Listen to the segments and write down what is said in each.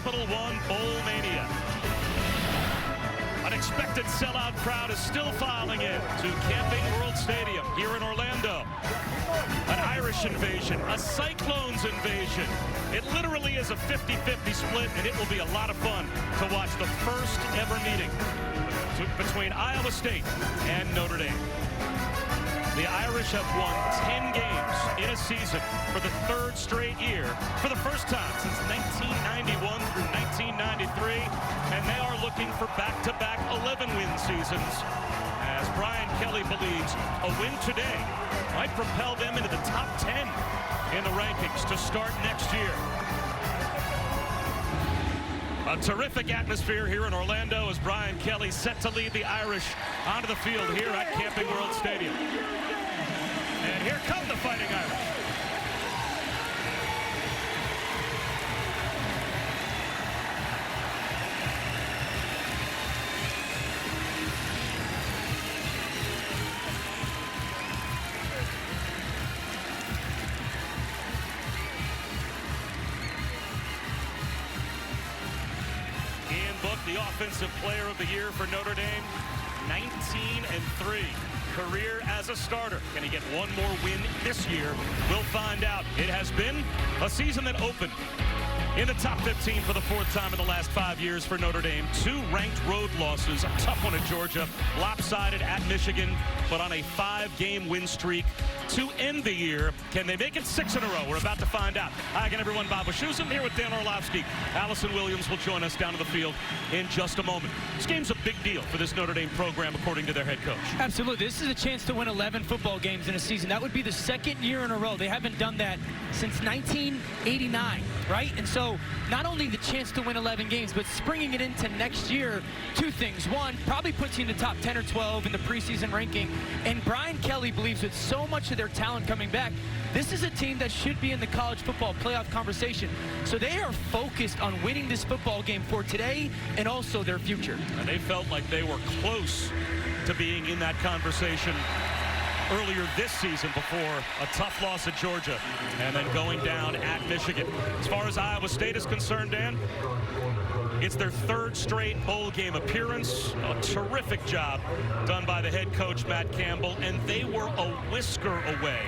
Capital One Bowl Mania. An expected sellout crowd is still filing in to Camping World Stadium here in Orlando. An Irish invasion, a Cyclones invasion. It literally is a 50-50 split, and it will be a lot of fun to watch the first ever meeting between Iowa State and Notre Dame. The Irish have won 10 games in a season for the third straight year, for the first time since 1991 through 1993, and they are looking for back-to-back 11-win seasons, as Brian Kelly believes a win today might propel them into the top 10 in the rankings to start next year. A terrific atmosphere here in Orlando as Brian Kelly set to lead the Irish onto the field here at Camping World Stadium. And here come the Fighting Irish. The offensive player of the year for Notre Dame, 19-3. Career as a starter. Can he get one more win this year? We'll find out. It has been a season that opened in the top 15 for the fourth time in the last 5 years for Notre Dame. 2 ranked road losses, a tough one at Georgia, lopsided at Michigan, but on a 5-game win streak to end the year. Can they make it 6 in a row? We're about to find out. Hi again, everyone. Bob Wischusen here with Dan Orlovsky. Allison Williams will join us down to the field in just a moment. This game's a big deal for this Notre Dame program, according to their head coach. Absolutely. This is a chance to win 11 football games in a season. That would be the second year in a row. They haven't done that since 1989, right? And so not only the chance to win 11 games, but springing it into next year, 2 things. One, probably puts you in the top 10 or 12 in the preseason ranking. And Brian Kelly believes with so much of their talent coming back, this is a team that should be in the college football playoff conversation. So they are focused on winning this football game for today and also their future. And they felt like they were close to being in that conversation earlier this season before a tough loss at Georgia and then going down at Michigan. As far as Iowa State is concerned, Dan, it's their 3rd straight bowl game appearance. A terrific job done by the head coach, Matt Campbell, and they were a whisker away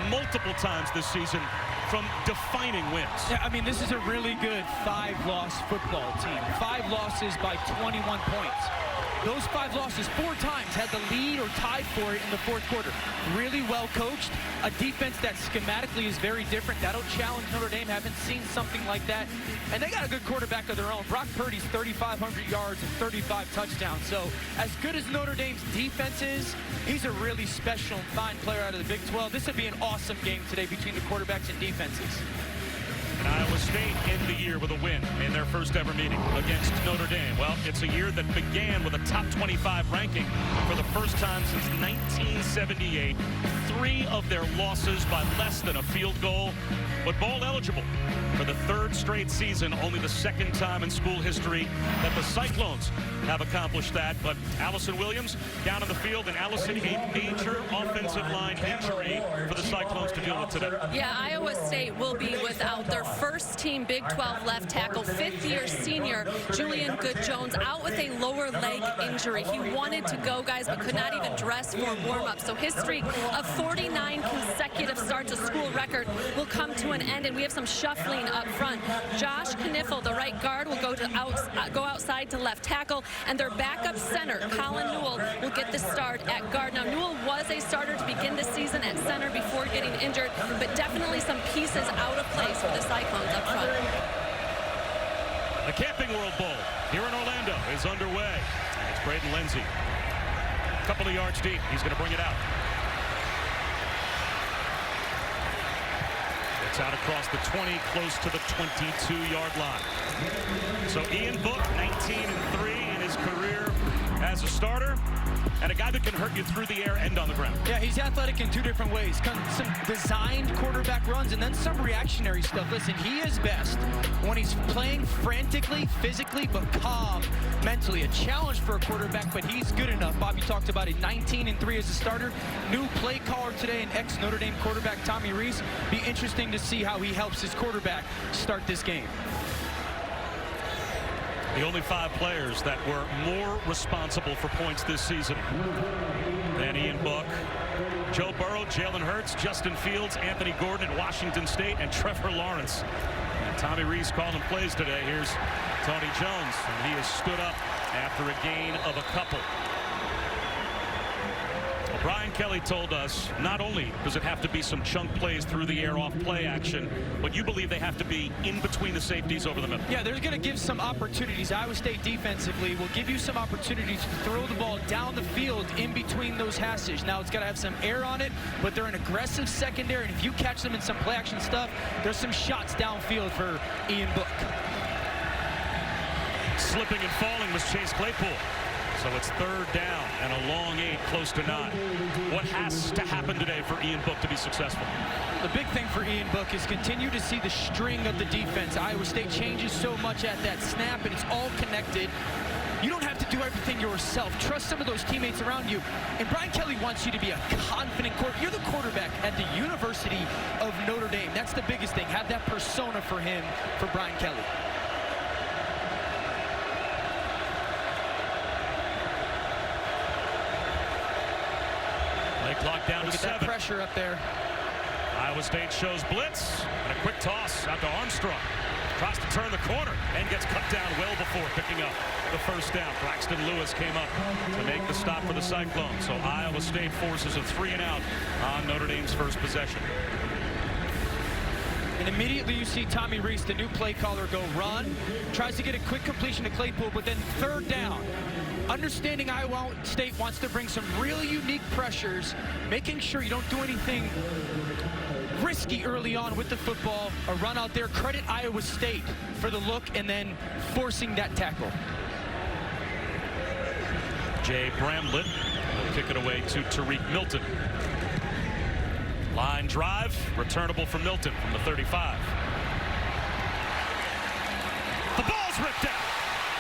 multiple times this season from defining wins. Yeah, I mean, this is a really good 5-loss football team. 5 losses by 21 points. Those 5 losses 4 times had the lead or tied for it in the 4th quarter. Really well coached. A defense that schematically is very different. That'll challenge Notre Dame. Haven't seen something like that. And they got a good quarterback of their own. Brock Purdy's 3,500 yards and 35 touchdowns. So as good as Notre Dame's defense is, he's a really special and fine player out of the Big 12. This would be an awesome game today between the quarterbacks and defenses. And Iowa State end the year with a win in their first ever meeting against Notre Dame. Well, it's a year that began with a top 25 ranking for the first time since 1978. 3 of their losses by less than a field goal, but bowl eligible for the 3rd straight season, only the 2nd time in school history that the Cyclones have accomplished that. But Allison Williams down on the field, and Allison, a major offensive line injury for the Cyclones to deal with today. Yeah, Iowa State will be without their first-team Big 12 left tackle, 5th-year senior Julian Good-Jones, out with a lower leg injury. He wanted to go, guys, but could not even dress for warm-up. So his streak of 49 consecutive starts, a school record, will come to an end, and we have some shuffling up front. Josh Kniffel, the right guard, will go outside to left tackle, and their backup center, Colin Newell, will get the start at guard. Now, Newell was a starter to begin the season at center before getting injured, but definitely some pieces out of place for the Cyclones up front. The Camping World Bowl here in Orlando is underway. It's Braden Lindsay. A couple of yards deep. He's going to bring it out. It's out across the 20, close to the 22-yard line. So Ian Book, 19-3 in his career as a starter, and a guy that can hurt you through the air and on the ground. Yeah, he's athletic in 2 different ways. Some designed quarterback runs and then some reactionary stuff. Listen, he is best when he's playing frantically, physically, but calm mentally. A challenge for a quarterback, but he's good enough. Bobby talked about it, 19-3 as a starter. New play caller today, and ex-Notre Dame quarterback Tommy Rees. Be interesting to see how he helps his quarterback start this game. The only 5 players that were more responsible for points this season than Ian Book: Joe Burrow, Jalen Hurts, Justin Fields, Anthony Gordon at Washington State, and Trevor Lawrence. And Tommy Rees calling plays today. Here's Tony Jones, and he has stood up after a gain of a couple. Well, Brian Kelly told us not only does it have to be some chunk plays through the air off play action, but you believe they have to be in between the safeties over the middle. Yeah, they're going to give some opportunities. Iowa State defensively will give you some opportunities to throw the ball down the field in between those hashes. Now, it's got to have some air on it, but they're an aggressive secondary, and if you catch them in some play action stuff, there's some shots downfield for Ian Book. Slipping and falling was Chase Claypool. So it's 3rd down and a long 8, close to 9. What has to happen today for Ian Book to be successful? The big thing for Ian Book is continue to see the string of the defense. Iowa State changes so much at that snap, and it's all connected. You don't have to do everything yourself. Trust some of those teammates around you. And Brian Kelly wants you to be a confident quarterback. You're the quarterback at the University of Notre Dame. That's the biggest thing. Have that persona for him, for Brian Kelly. Clock down to 7. That pressure up there. Iowa State shows blitz and a quick toss out to Armstrong. Tries to turn the corner and gets cut down well before picking up the 1st down. Braxton Lewis came up to make the stop for the Cyclones. So Iowa State forces a 3-and-out on Notre Dame's first possession. And immediately you see Tommy Rees, the new play caller, go run. Tries to get a quick completion to Claypool, but then 3rd down. Understanding Iowa State wants to bring some really unique pressures, making sure you don't do anything risky early on with the football. A run out there. Credit Iowa State for the look and then forcing that tackle. Jay Bramlett will kick it away to Tariq Milton. Line drive, returnable from Milton from the 35. The ball's ripped out,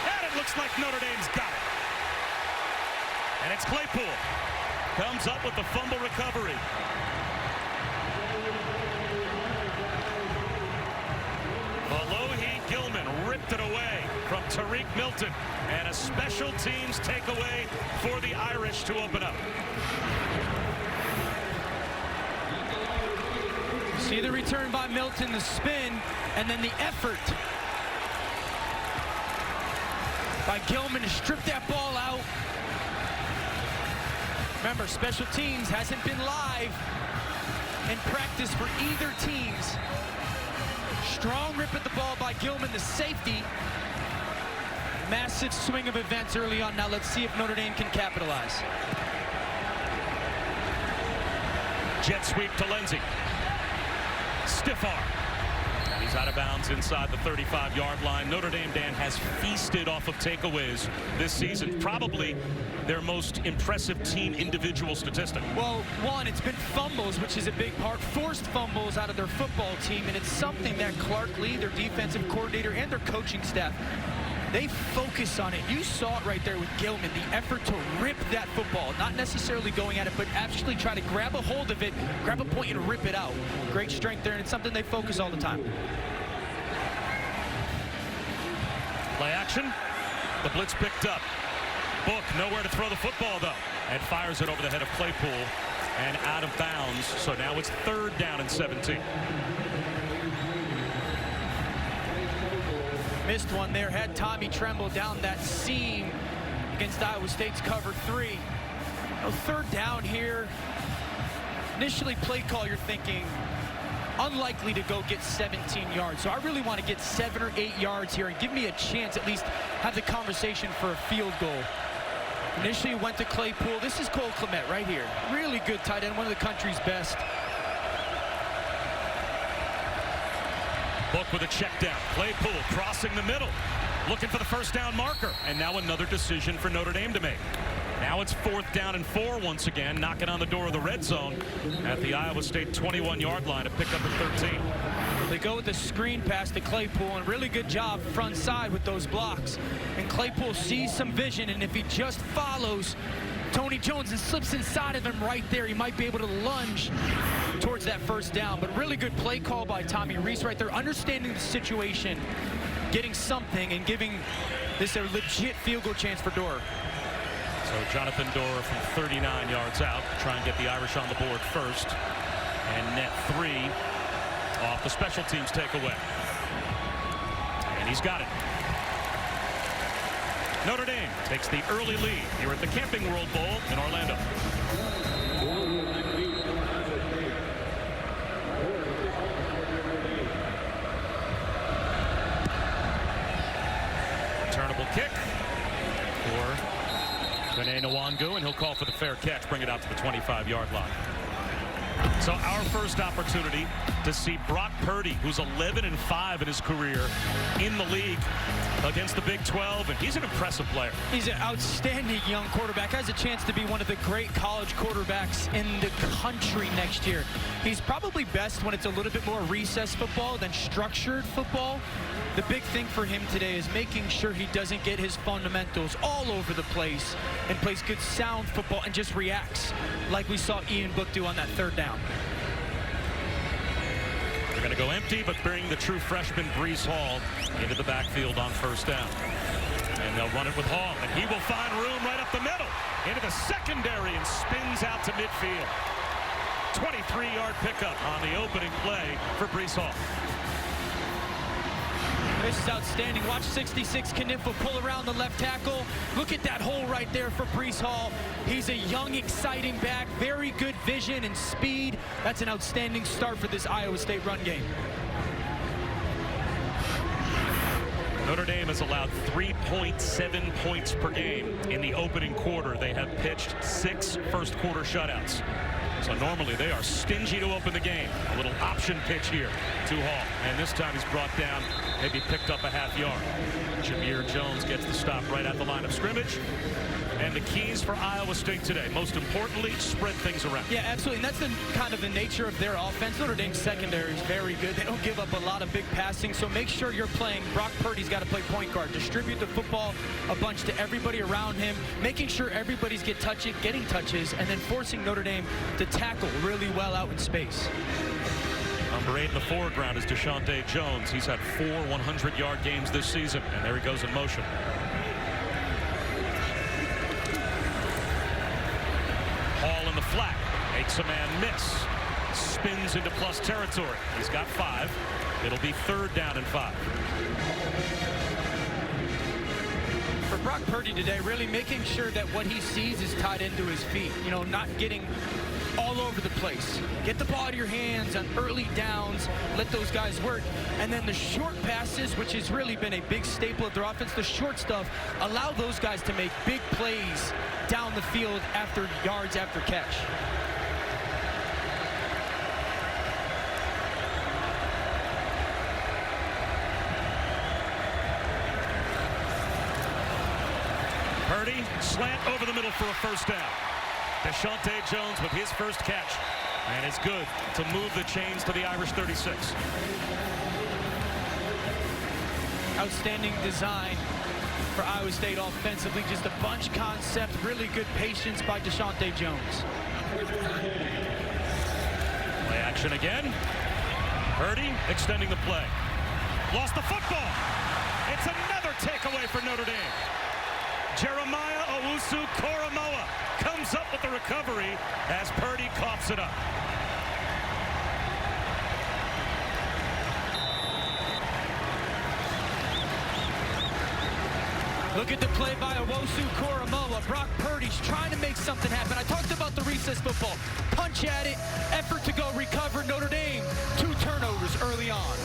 and it looks like Notre Dame's got it. And it's Claypool. Comes up with the fumble recovery. Alohi Gilman ripped it away from Tariq Milton. And a special teams takeaway for the Irish to open up. See the return by Milton, the spin, and then the effort by Gilman to strip that ball out. Remember, special teams hasn't been live in practice for either teams. Strong rip at the ball by Gilman, the safety. Massive swing of events early on. Now let's see if Notre Dame can capitalize. Jet sweep to Lindsey. Stiff arm. And he's out of bounds inside the 35-yard line. Notre Dame, Dan, has feasted off of takeaways this season. Probably their most impressive team individual statistic. Well, one, it's been fumbles, which is a big part. Forced fumbles out of their football team, and it's something that Clark Lee, their defensive coordinator, and their coaching staff, they focus on it. You saw it right there with Gilman, the effort to rip that football, not necessarily going at it, but actually try to grab a hold of it, grab a point and rip it out. Great strength there, and it's something they focus all the time. Play action. The blitz picked up. Book nowhere to throw the football, though, and fires it over the head of Claypool and out of bounds. So now it's 3rd down and 17. Missed one there, had Tommy Tremble down that seam against Iowa State's cover 3. No 3rd down here. Initially play call, you're thinking unlikely to go get 17 yards. So I really want to get 7 or 8 yards here and give me a chance, at least have the conversation for a field goal. Initially went to Claypool. This is Cole Clement right here. Really good tight end, one of the country's best. Book with a check down. Claypool crossing the middle, looking for the 1st down marker. And now another decision for Notre Dame to make. Now it's 4th down and 4 once again, knocking on the door of the red zone at the Iowa State 21-yard line to pick up at 13. They go with the screen pass to Claypool, and really good job front side with those blocks. And Claypool sees some vision, and if he just follows Tony Jones and slips inside of him right there, he might be able to lunge towards that 1st down. But really good play call by Tommy Rees right there, understanding the situation getting something and giving this a legit field goal chance for Dorr. So Jonathan Dorr from 39 yards out, try and get the Irish on the board first. And net 3 off the special teams takeaway. And he's got it. Notre Dame takes the early lead here at the Camping World Bowl in Orlando. Returnable kick for Bené Nwangu, and he'll call for the fair catch, bring it out to the 25-yard line. So our first opportunity to see Brock Purdy, who's 11-5 in his career in the league against the Big 12, and he's an impressive player. He's an outstanding young quarterback. Has a chance to be one of the great college quarterbacks in the country next year. He's probably best when it's a little bit more recess football than structured football. The big thing for him today is making sure he doesn't get his fundamentals all over the place and plays good sound football and just reacts like we saw Ian Book do on that third down. They're going to go empty, but bring the true freshman Breece Hall into the backfield on first down. And they'll run it with Hall, and he will find room right up the middle into the secondary and spins out to midfield. 23-yard pickup on the opening play for Breece Hall. This is outstanding. Watch 66 Kniffel pull around the left tackle. Look at that hole right there for Breece Hall. He's a young, exciting back. Very good vision and speed. That's an outstanding start for this Iowa State run game. Notre Dame has allowed 3.7 points per game in the opening quarter. They have pitched 6 first-quarter shutouts. So normally they are stingy to open the game. A little option pitch here to Hall. And this time he's brought down, maybe picked up a half yard. Jameer Jones gets the stop right at the line of scrimmage. And the keys for Iowa State today, most importantly, spread things around. Yeah, absolutely. And that's the kind of the nature of their offense. Notre Dame's secondary is very good. They don't give up a lot of big passing. So make sure you're playing. Brock Purdy's got to play point guard. Distribute the football a bunch to everybody around him, making sure everybody's getting touches, and then forcing Notre Dame to tackle really well out in space. Number 8 in the foreground is Deshaunte Jones. He's had 4 100-yard games this season, and there he goes in motion. Hall in the flat, makes a man miss, spins into plus territory. He's got 5. It'll be 3rd down and 5. For Brock Purdy today, really making sure that what he sees is tied into his feet. You know, not getting all over the place. Get the ball out of your hands on early downs, let those guys work. And then the short passes, which has really been a big staple of their offense, the short stuff, allow those guys to make big plays down the field after yards after catch. Purdy, slant over the middle for a first down. Deshaunte Jones with his first catch. And it's good to move the chains to the Irish 36. Outstanding design for Iowa State offensively. Just a bunch concept, really good patience by Deshaunte Jones. Play action again. Purdy extending the play. Lost the football. It's another takeaway for Notre Dame. Jeremiah Owusu-Koramoah comes up with the recovery as Purdy coughs it up. Look at the play by Owusu-Koramoah. Brock Purdy's trying to make something happen. I talked about the recess football. Punch at it, effort to go recover. Notre Dame, 2 turnovers early on.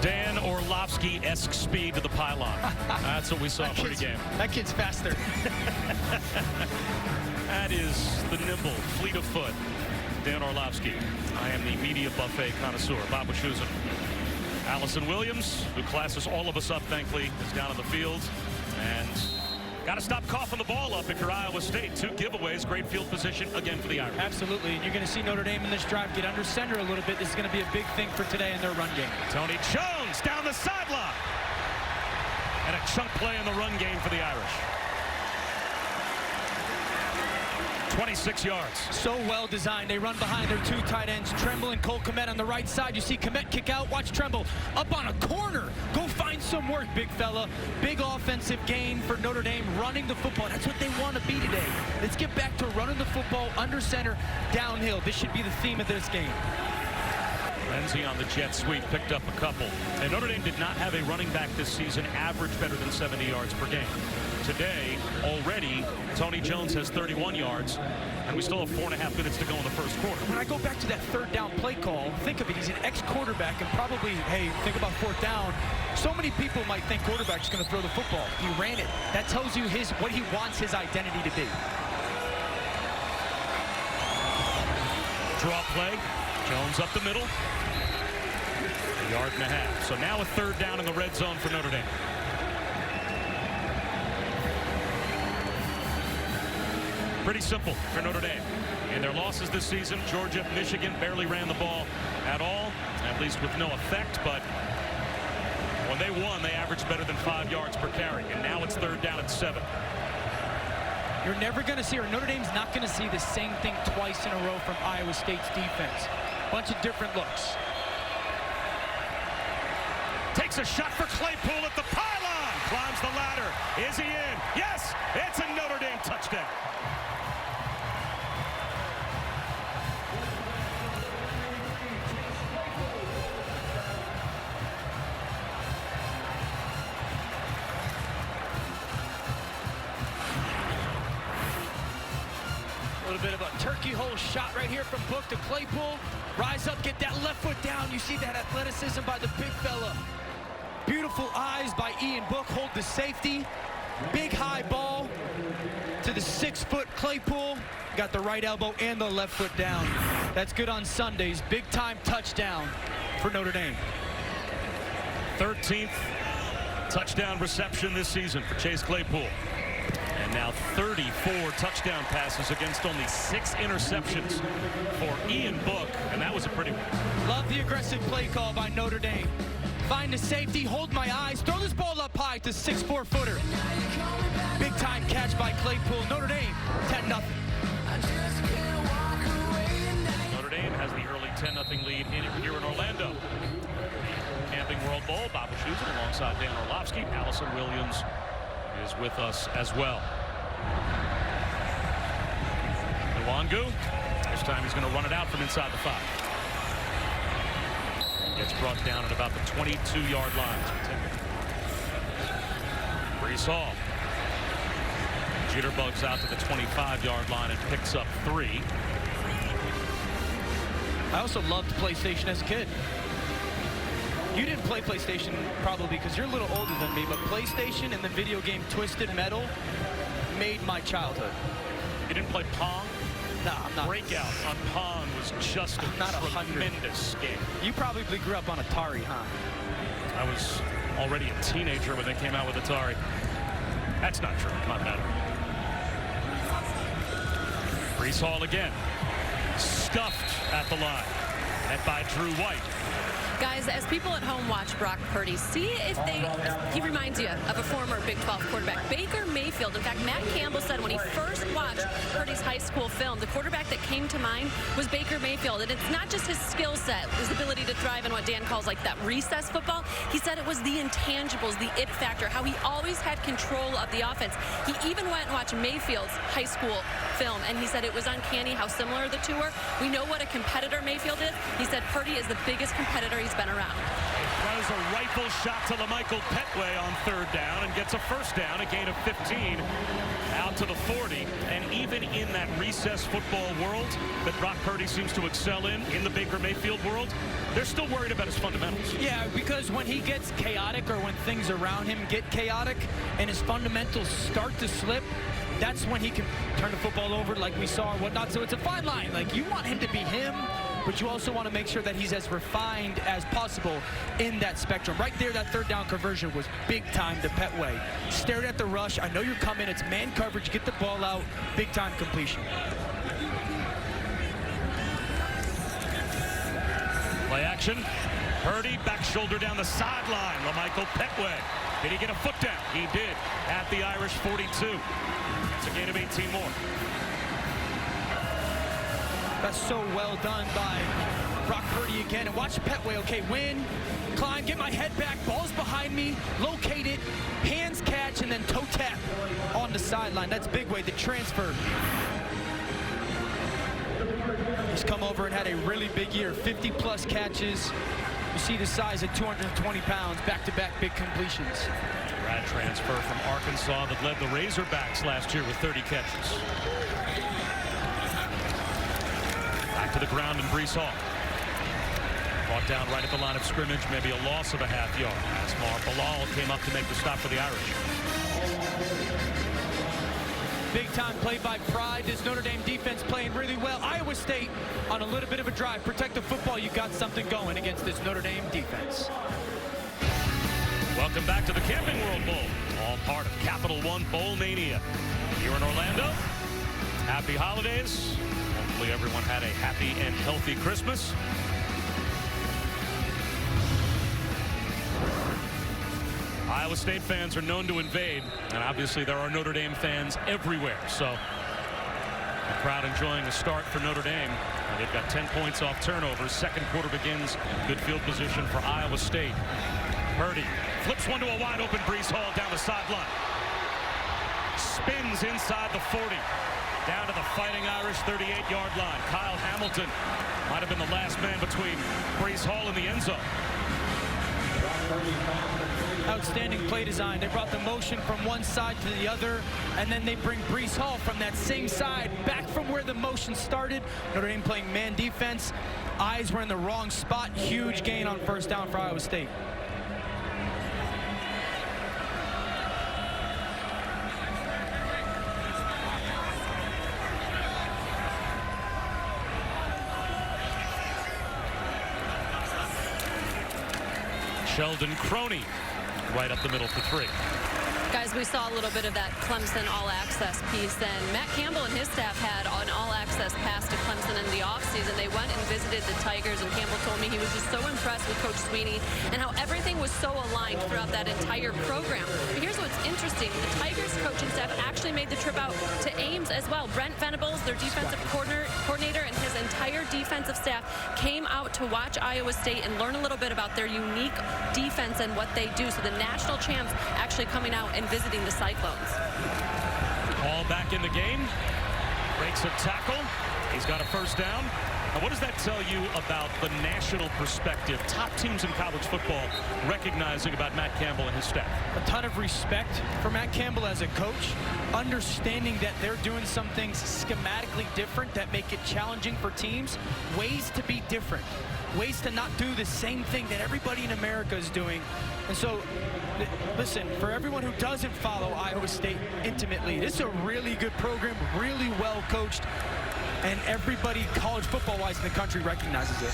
Dan Orlovsky-esque speed to the pylon. That's what we saw pregame. That kid's faster. That is the nimble, fleet of foot, Dan Orlovsky. I am the media buffet connoisseur, Bob Wischusen. Allison Williams, who classes all of us up, thankfully, is down on the field. And got to stop coughing the ball up if you're Iowa State. 2 giveaways, great field position again for the Irish. Absolutely, and you're going to see Notre Dame in this drive get under center a little bit. This is going to be a big thing for today in their run game. Tony Jones down the sideline. And a chunk play in the run game for the Irish. 26 yards. So well designed. They run behind their two tight ends, Tremble and Cole Kmet on the right side. You see Kmet kick out. Watch Tremble up on a corner. Go find some work, big fella. Big offensive gain for Notre Dame, running the football. That's what they want to be today. Let's get back to running the football under center, downhill. This should be the theme of this game. Renzi on the jet sweep picked up a couple. And Notre Dame did not have a running back this season average better than 70 yards per game. Today, already, Tony Jones has 31 yards, and we still have 4.5 minutes to go in the first quarter. When I go back to that third down play call, think of it, he's an ex-quarterback, and probably, hey, think about fourth down. So many people might think quarterback's going to throw the football. He ran it. That tells you what he wants his identity to be. Draw play. Jones up the middle. 1.5 yards. So now a third down in the red zone for Notre Dame. Pretty simple for Notre Dame. In their losses this season, Georgia, Michigan barely ran the ball at all, at least with no effect, but when they won, they averaged better than 5 yards per carry, and now it's third down and 7. You're never going to see, or Notre Dame's not going to see the same thing twice in a row from Iowa State's defense. Bunch of different looks. Takes a shot for Claypool at the pylon. Climbs the ladder. Is he in? Yes, it's a Notre Dame touchdown. A little bit of a turkey hole shot right here from Book to Claypool. Rise up, get that left foot down. You see that athleticism by the big fella. Beautiful eyes by Ian Book, hold the safety. Big high ball to the 6-foot Claypool. Got the right elbow and the left foot down. That's good on Sundays. Big time touchdown for Notre Dame. 13th touchdown reception this season for Chase Claypool. And now 34 touchdown passes against only 6 interceptions for Ian Book, and that was a pretty one. Love the aggressive play call by Notre Dame. Find the safety, hold my eyes, throw this ball up high to 6'4"-footer. Big time catch by Claypool. Notre Dame, 10-0. Notre Dame has the early 10-0 lead here in Orlando. Camping World Bowl, Bob Wischusen alongside Dan Orlovsky. Allison Williams is with us as well. Nwangu, this time he's going to run it out from inside the 5. Gets brought down at about the 22-yard line. Brees Hall jitterbugs out to the 25-yard line and picks up 3. I also loved PlayStation as a kid. You didn't play PlayStation probably because you're a little older than me, but PlayStation and the video game Twisted Metal made my childhood. You didn't play Pong? No, I'm not. Breakout on Pong was just a tremendous game. You probably grew up on Atari, huh? I was already a teenager when they came out with Atari. That's not true. Not better. Brees Hall again. Stuffed at the line. Met by Drew White. Guys, as people at home watch Brock Purdy, see if he reminds you of a former Big 12 quarterback, Baker Mayfield. In fact, Matt Campbell said when he first watched Purdy's high school film, the quarterback that came to mind was Baker Mayfield. And it's not just his skill set, his ability to thrive in what Dan calls like that recess football. He said it was the intangibles, the it factor, how he always had control of the offense. He even went and watched Mayfield's high school film, and he said it was uncanny how similar the two were. We know what a competitor Mayfield is. He said Purdy is the biggest competitor he's been around. Throws a rifle shot to LaMichael Petway on third down and gets a first down, a gain of 15 out to the 40. And even in that recess football world that Brock Purdy seems to excel in the Baker Mayfield world, they're still worried about his fundamentals. Yeah, because when he gets chaotic or when things around him get chaotic and his fundamentals start to slip, that's when he can turn the football over like we saw and whatnot. So it's a fine line. Like, you want him to be him, but you also want to make sure that he's as refined as possible in that spectrum. Right there, that third down conversion was big time to Petway. Stared at the rush. I know you're coming. It's man coverage. Get the ball out. Big time completion. Play action. Purdy back shoulder down the sideline. LaMichael Petway. Did he get a foot down? He did at the Irish 42. That's a gain of 18 more. That's so well done by Brock Purdy again. And watch Petway, okay, win, climb, get my head back, ball's behind me, locate it, hands catch, and then toe tap on the sideline. That's big way, the transfer. He's come over and had a really big year, 50-plus catches. You see the size at 220 pounds, back-to-back big completions. Grad transfer from Arkansas that led the Razorbacks last year with 30 catches. Back to the ground in Brees Hall. Brought down right at the line of scrimmage, maybe a loss of a half yard. Asmar Bilal came up to make the stop for the Irish. Big time play by Pride. This Notre Dame defense playing really well. Iowa State on a little bit of a drive. Protect the football. You got something going against this Notre Dame defense. Welcome back to the Camping World Bowl. All part of Capital One Bowl Mania. Here in Orlando, happy holidays. Hopefully everyone had a happy and healthy Christmas. Iowa State fans are known to invade, and obviously there are Notre Dame fans everywhere. So the crowd enjoying a start for Notre Dame. They've got 10 points off turnovers. Second quarter begins. Good field position for Iowa State. Purdy flips one to a wide open Brees Hall down the sideline. Spins inside the 40. Down to the Fighting Irish 38-yard line. Kyle Hamilton might have been the last man between Brees Hall and the end zone. Outstanding play design. They brought the motion from one side to the other, and then they bring Brees Hall from that same side back from where the motion started. Notre Dame playing man defense. Eyes were in the wrong spot. Huge gain on first down for Iowa State. Sheldon Croney right up the middle for 3. Guys, we saw a little bit of that Clemson all-access piece, and Matt Campbell and his staff had an all-access pass to Clemson in the offseason. They went and visited the Tigers, and Campbell told me he was just so impressed with Coach Sweeney and how everything was so aligned throughout that entire program. But here's what's interesting. The Tigers coaching staff actually made the trip out to Ames as well. Brent Venables, their defensive coordinator, and his entire defensive staff came out to watch Iowa State and learn a little bit about their unique defense and what they do. So the national champs actually coming out and visiting the Cyclones. All back in the game. Breaks a tackle. He's got a first down. Now, what does that tell you about the national perspective? Top teams in college football recognizing about Matt Campbell and his staff. A ton of respect for Matt Campbell as a coach, understanding that they're doing some things schematically different that make it challenging for teams, ways to be different, ways to not do the same thing that everybody in America is doing. And so, listen, for everyone who doesn't follow Iowa State intimately, this is a really good program, really well coached, and everybody college football-wise in the country recognizes it.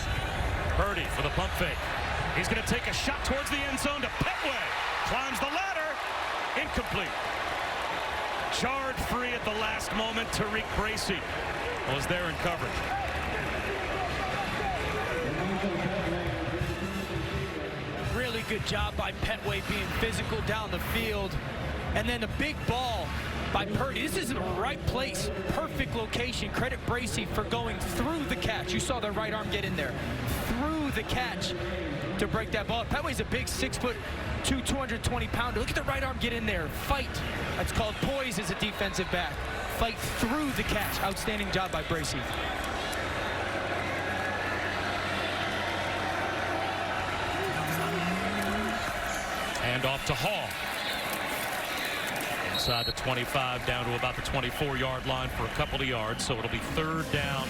Purdy for the pump fake. He's going to take a shot towards the end zone to Petway. Climbs the ladder. Incomplete. Jarred free at the last moment. Tariq Bracy was there in coverage. Really good job by Petway being physical down the field. And then a big ball by Purdy. This is in the right place. Perfect location. Credit Bracy for going through the catch. You saw the right arm get in there. Through the catch to break that ball. Petway's a big 6'2", 220-pounder. Look at the right arm get in there. Fight. That's called poise as a defensive back. Fight through the catch. Outstanding job by Bracy. And off to Hall. Inside the 25 down to about the 24-yard line for a couple of yards. So it'll be 3rd down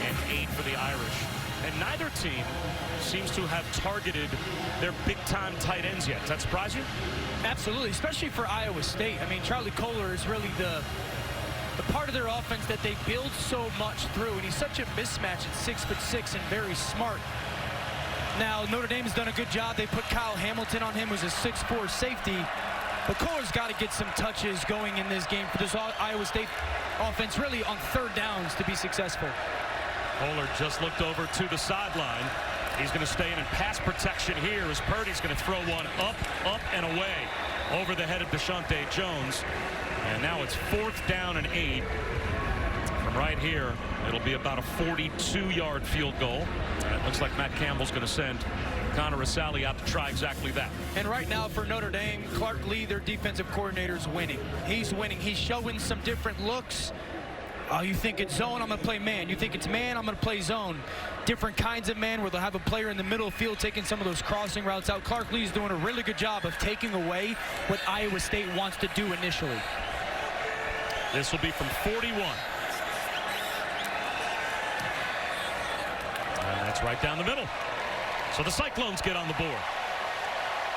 and 8 for the Irish. And neither team seems to have targeted their big-time tight ends yet. Does that surprise you? Absolutely, especially for Iowa State. I mean, Charlie Kohler is really the part of their offense that they build so much through. And he's such a mismatch at 6'6" and very smart. Now, Notre Dame has done a good job. They put Kyle Hamilton on him, who's a 6'4" safety. But Kohler's got to get some touches going in this game for this Iowa State offense, really on 3rd downs to be successful. Kohler just looked over to the sideline. He's going to stay in pass protection here as Purdy's going to throw one up, and away over the head of Deshaunte Jones. And now it's 4th down and 8 from right here. It'll be about a 42-yard field goal. And it looks like Matt Campbell's going to send Connor Asali out to try exactly that. And right now for Notre Dame, Clark Lee, their defensive coordinator, is winning. He's winning. He's showing some different looks. Oh, you think it's zone, I'm going to play man. You think it's man, I'm going to play zone. Different kinds of man where they'll have a player in the middle of the field taking some of those crossing routes out. Clark Lee's doing a really good job of taking away what Iowa State wants to do initially. This will be from 41. And that's right down the middle. So the Cyclones get on the board.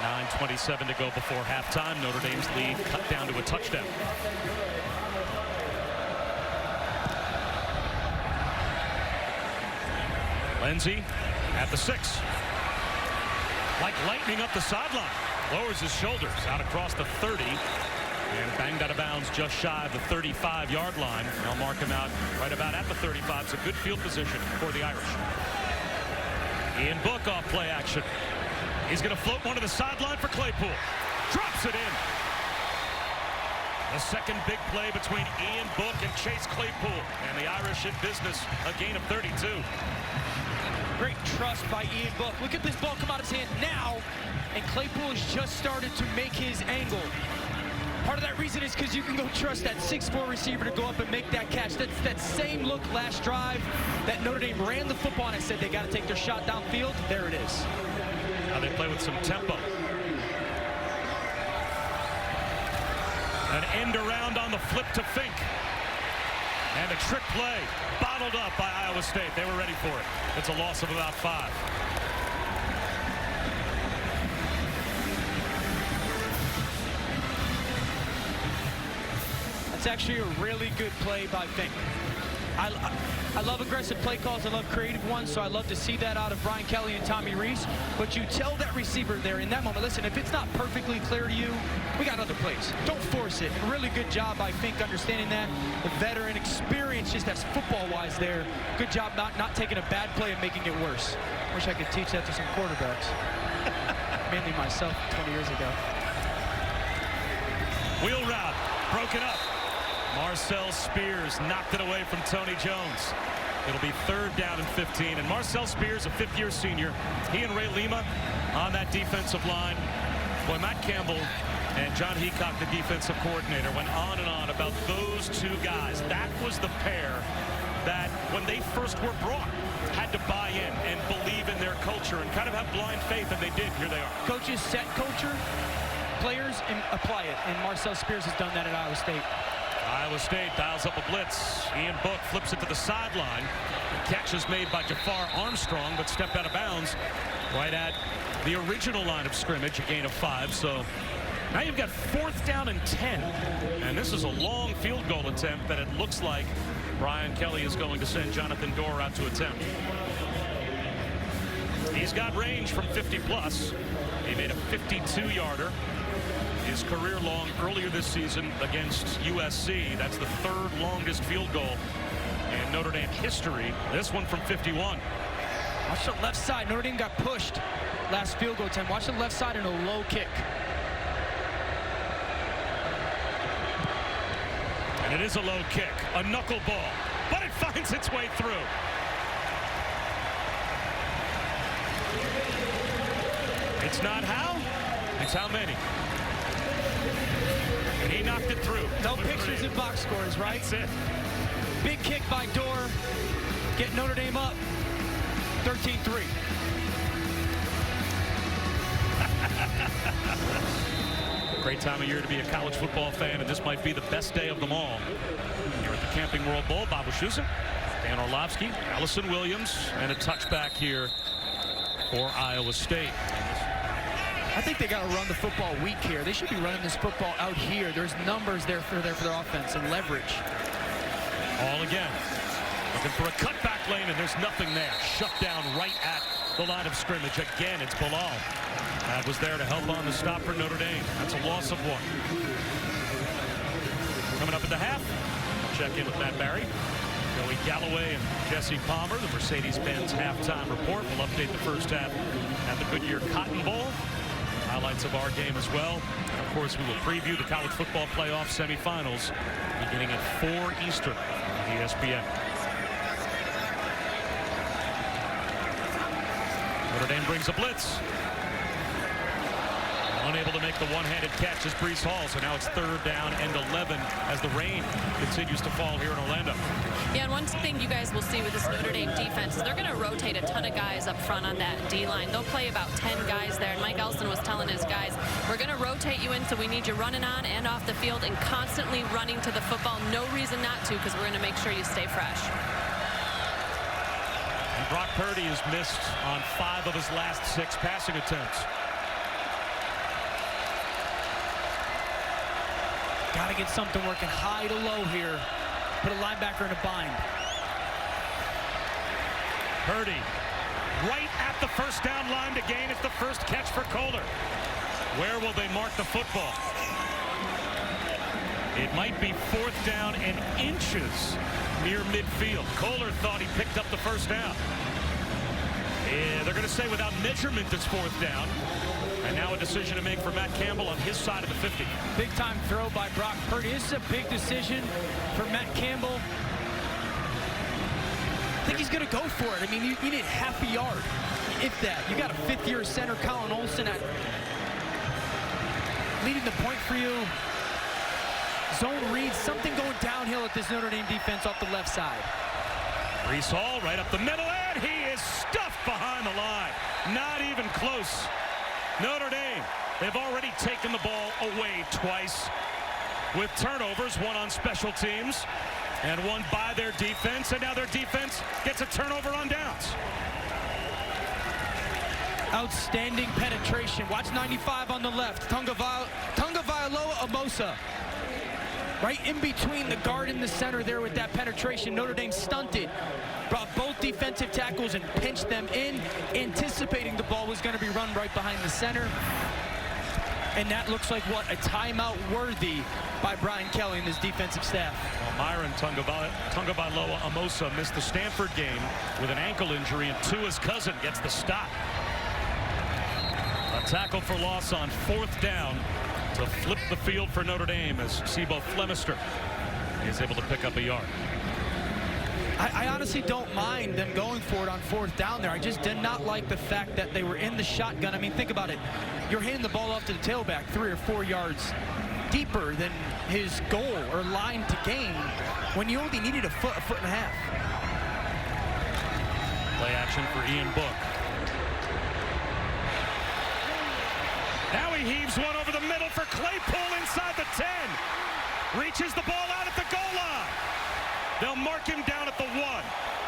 9:27 to go before halftime. Notre Dame's lead cut down to a touchdown. Lindsey at the 6. Like lightning up the sideline. Lowers his shoulders out across the 30. And banged out of bounds just shy of the 35-yard line. They'll mark him out right about at the 35. It's a good field position for the Irish. Ian Book off play action. He's going to float one to the sideline for Claypool. Drops it in. The second big play between Ian Book and Chase Claypool. And the Irish in business, a gain of 32. Great trust by Ian Book. Look at this ball come out of his hand now. And Claypool has just started to make his angle. Part of that reason is because you can go trust that 6'4" receiver to go up and make that catch. That's that same look last drive that Notre Dame ran the football and said they got to take their shot downfield. There it is. Now they play with some tempo. An end around on the flip to Fink. And a trick play bottled up by Iowa State. They were ready for it. It's a loss of about 5. It's actually a really good play by Fink. I love aggressive play calls. I love creative ones, so I love to see that out of Brian Kelly and Tommy Rees. But you tell that receiver there in that moment, listen, if it's not perfectly clear to you, we got other plays. Don't force it. Really good job by Fink understanding that. The veteran experience just as football-wise there. Good job not taking a bad play and making it worse. Wish I could teach that to some quarterbacks. Mainly myself 20 years ago. Wheel route, broken up. Marcel Spears knocked it away from Tony Jones. It'll be 3rd down and 15. And Marcel Spears, a 5th-year senior, he and Ray Lima on that defensive line. Boy, Matt Campbell and John Heacock, the defensive coordinator, went on and on about those two guys. That was the pair that, when they first were brought, had to buy in and believe in their culture and kind of have blind faith, and they did. Here they are. Coaches set culture, players and apply it. And Marcel Spears has done that at Iowa State. Iowa State dials up a blitz. Ian Book flips it to the sideline. The catch is made by Jafar Armstrong, but stepped out of bounds right at the original line of scrimmage, a gain of 5. So now you've got 4th down and 10. And this is a long field goal attempt that it looks like Brian Kelly is going to send Jonathan Dorr out to attempt. He's got range from 50+. He made a 52-yarder. His career long earlier this season against USC. That's the 3rd longest field goal in Notre Dame history. This one from 51. Watch the left side. Notre Dame got pushed last field goal attempt. Watch the left side in a low kick. And it is a low kick, a knuckleball, but it finds its way through. It's not how, it's how many. And he knocked it through. No pictures in box scores, right? That's it. Big kick by Dorr. Get Notre Dame up. 13-3. Great time of year to be a college football fan, and this might be the best day of them all. Here at the Camping World Bowl, Bob Wischusen, Dan Orlovsky, Allison Williams, and a touchback here for Iowa State. I think they got to run the football weak here. They should be running this football out here. There's numbers there for their offense and leverage. All again. Looking for a cutback lane, and there's nothing there. Shut down right at the line of scrimmage. Again, it's Bilal. That was there to help on the stop for Notre Dame. That's a loss of 1. Coming up at the half, we'll check in with Matt Barry, Joey Galloway, and Jesse Palmer. The Mercedes-Benz halftime report. We'll update the first half at the Goodyear Cotton Bowl. Highlights of our game as well. And of course, we will preview the college football playoff semifinals beginning at 4 Eastern. ESPN. Notre Dame brings a blitz. Unable to make the one-handed catch is Breece Hall. So now it's 3rd down and 11 as the rain continues to fall here in Orlando. Yeah, and one thing you guys will see with this Notre Dame defense is they're going to rotate a ton of guys up front on that D-line. They'll play about 10 guys there. And Mike Elston was telling his guys, we're going to rotate you in, so we need you running on and off the field and constantly running to the football. No reason not to, because we're going to make sure you stay fresh. And Brock Purdy has missed on 5 of his last 6 passing attempts. Got to get something working high to low here. Put a linebacker in a bind. Purdy right at the first down line to gain. It's the first catch for Kohler. Where will they mark the football? It might be 4th down and inches near midfield. Kohler thought he picked up the first down. Yeah, they're going to say without measurement it's 4th down. And now a decision to make for Matt Campbell on his side of the 50. Big time throw by Brock Purdy. This is a big decision for Matt Campbell. I think he's going to go for it. I mean, you need half a yard, if that. You got a 5th-year center, Colin Olsen, at leading the point for you. Zone read, something going downhill at this Notre Dame defense off the left side. Breece Hall right up the middle, and he is stuffed behind the line. Not even close. Notre Dame, they've already taken the ball away twice with turnovers, one on special teams and one by their defense, and now their defense gets a turnover on downs. Outstanding penetration. Watch 95 on the left. Tagovailoa Amosa. Right in between the guard and the center there with that penetration. Notre Dame stunted. Brought both defensive tackles and pinched them in, anticipating the ball was going to be run right behind the center. And that looks like what? A timeout worthy by Brian Kelly and his defensive staff. Well, Myron Tagovailoa Amosa missed the Stanford game with an ankle injury, and Tua's cousin gets the stop. A tackle for loss on 4th down to flip the field for Notre Dame as Sebo Flemister is able to pick up a yard. I honestly don't mind them going for it on 4th down there. I just did not like the fact that they were in the shotgun. I mean, think about it. You're handing the ball off to the tailback 3 or 4 yards deeper than his goal or line to gain when you only needed a foot and a half. Play action for Ian Book. Now he heaves one over the middle for Claypool inside the 10. Reaches the ball out at the goal line. They'll mark him down at the 1.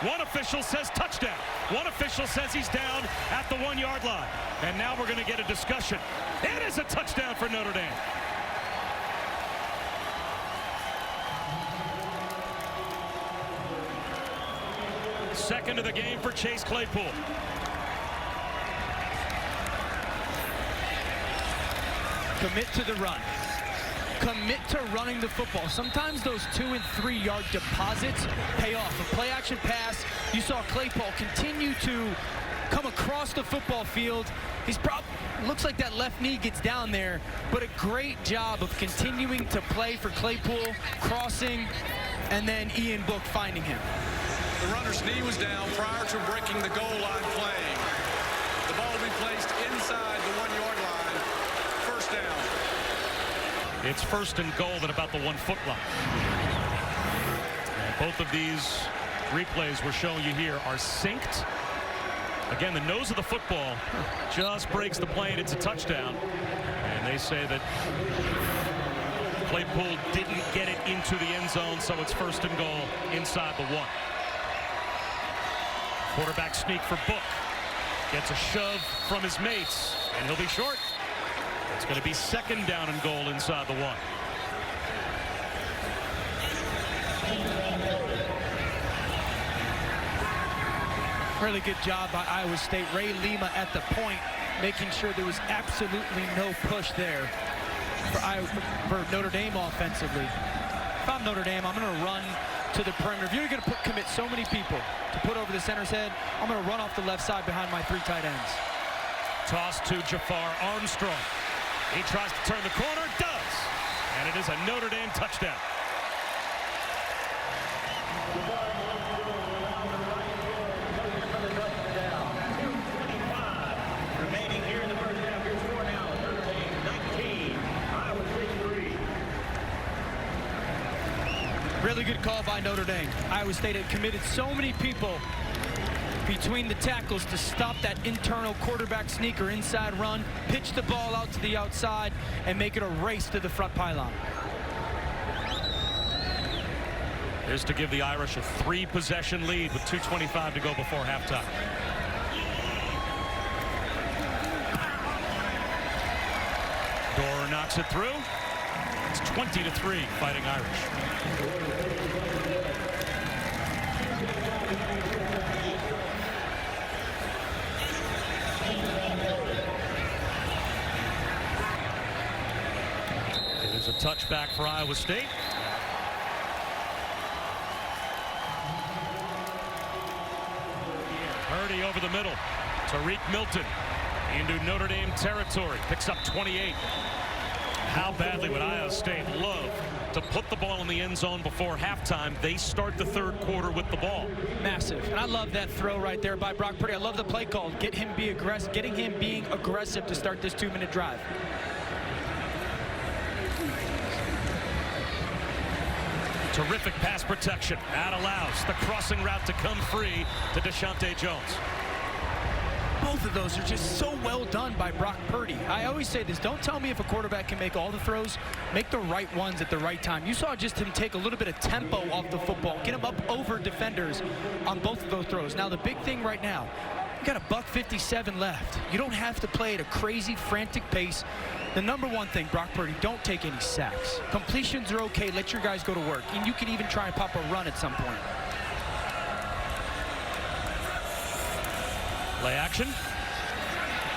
One official says touchdown. One official says he's down at the 1-yard line. And now we're going to get a discussion. It is a touchdown for Notre Dame. Second of the game for Chase Claypool. Commit to the run. Commit to running the football. Sometimes those 2- and 3-yard deposits pay off. A play action pass, you saw Claypool continue to come across the football field. He's looks like that left knee gets down there, but a great job of continuing to play for Claypool, crossing, and then Ian Book finding him. The runner's knee was down prior to breaking the goal line play. The ball will be placed inside the 1-yard line. First down. It's 1st and goal at about the 1-foot line. And both of these replays we're showing you here are synced. Again, the nose of the football just breaks the plane. It's a touchdown. And they say that Claypool didn't get it into the end zone, so it's 1st and goal inside the 1. Quarterback sneak for Book. Gets a shove from his mates, and he'll be short. It's going to be 2nd down and goal inside the 1. Really good job by Iowa State. Ray Lima at the point, making sure there was absolutely no push there for Notre Dame offensively. If I'm Notre Dame, I'm going to run to the perimeter. If you're going to commit so many people to put over the center's head, I'm going to run off the left side behind my 3 tight ends. Toss to Jafar Armstrong. He tries to turn the corner, does. And it is a Notre Dame touchdown. Really good call by Notre Dame. Iowa State had committed so many people between the tackles to stop that internal quarterback sneaker inside run, pitch the ball out to the outside, and make it a race to the front pylon. Here's to give the Irish a 3-possession lead with 2:25 to go before halftime. Dorr knocks it through. It's 20-3, Fighting Irish. It is a touchback for Iowa State. Purdy over the middle. Tariq Milton into Notre Dame territory. Picks up 28. How badly would Iowa State love to put the ball in the end zone before halftime? They start the third quarter with the ball. Massive. And I love that throw right there by Brock Purdy. I love the play call. Getting him being aggressive to start this 2-minute drive. Terrific pass protection. That allows the crossing route to come free to Deshaunte Jones. Both of those are just so well done by Brock Purdy. I always say this, don't tell me if a quarterback can make all the throws. Make the right ones at the right time. You saw just him take a little bit of tempo off the football, get him up over defenders on both of those throws. Now the big thing right now, you got $1:57 left. You don't have to play at a crazy, frantic pace. The number one thing, Brock Purdy, don't take any sacks. Completions are okay. Let your guys go to work. And you can even try and pop a run at some point. Play action.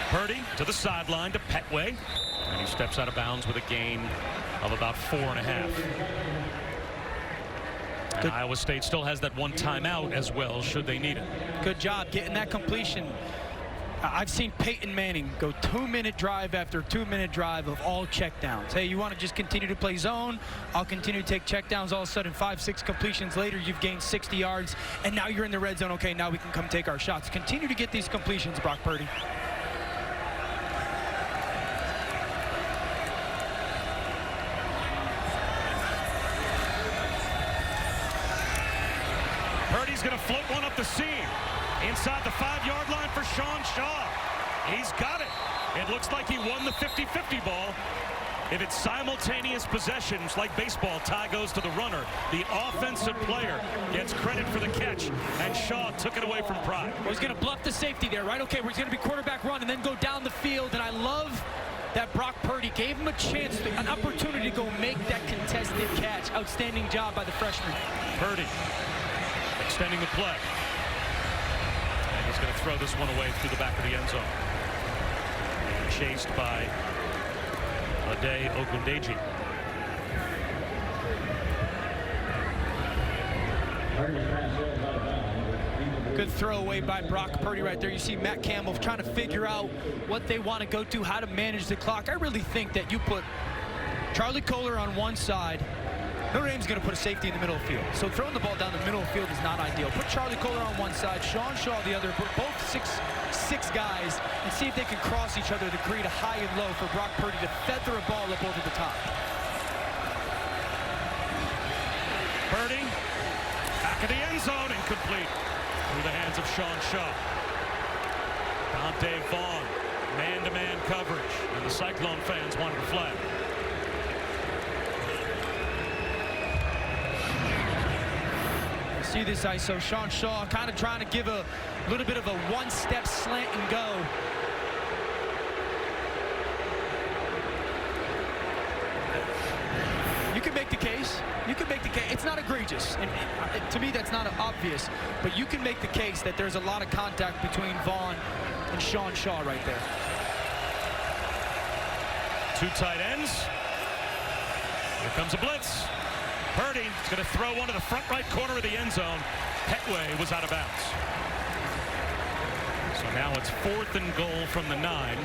Purdy to the sideline to Petway. And he steps out of bounds with a gain of about 4.5. And Iowa State still has that one timeout as well, should they need it. Good job getting that completion. I've seen Peyton Manning go 2-minute drive after 2-minute drive of all checkdowns. Hey, you want to just continue to play zone? I'll continue to take checkdowns. All of a sudden, 5-6 completions later, you've gained 60 yards, and now you're in the red zone. Okay, now we can come take our shots. Continue to get these completions, Brock Purdy. Purdy's going to float one up the seam. Inside the 5-yard line for Sean Shaw. He's got it. It looks like he won the 50-50 ball. If it's simultaneous possessions like baseball, tie goes to the runner. The offensive player gets credit for the catch, and Shaw took it away from Pride. Well, he's going to bluff the safety there, right? Okay, we're going to be quarterback run and then go down the field, and I love that Brock Purdy gave him a chance, an opportunity to go make that contested catch. Outstanding job by the freshman. Purdy extending the play. He's going to throw this one away through the back of the end zone. And chased by Ade Ogundeji. Good throw away by Brock Purdy right there. You see Matt Campbell trying to figure out what they want to go to, how to manage the clock. I really think that you put Charlie Kolar on one side. Notre Dame's going to put a safety in the middle of the field. So throwing the ball down the middle of the field is not ideal. Put Charlie Kolar on one side, Sean Shaw the other, both six guys, and see if they can cross each other to create a high and low for Brock Purdy to feather a ball up over the top. Purdy, back of the end zone, incomplete. Through the hands of Sean Shaw. Dante Vaughn, man-to-man coverage, and the Cyclone fans wanted a flag. See this ISO, Sean Shaw kind of trying to give a little bit of a one-step slant and go. You can make the case. You can make the case. It's not egregious. And to me, that's not obvious. But you can make the case that there's a lot of contact between Vaughn and Sean Shaw right there. Two tight ends. Here comes a blitz. Purdy is going to throw one to the front right corner of the end zone. Petway was out of bounds. So now it's 4th and goal from the 9.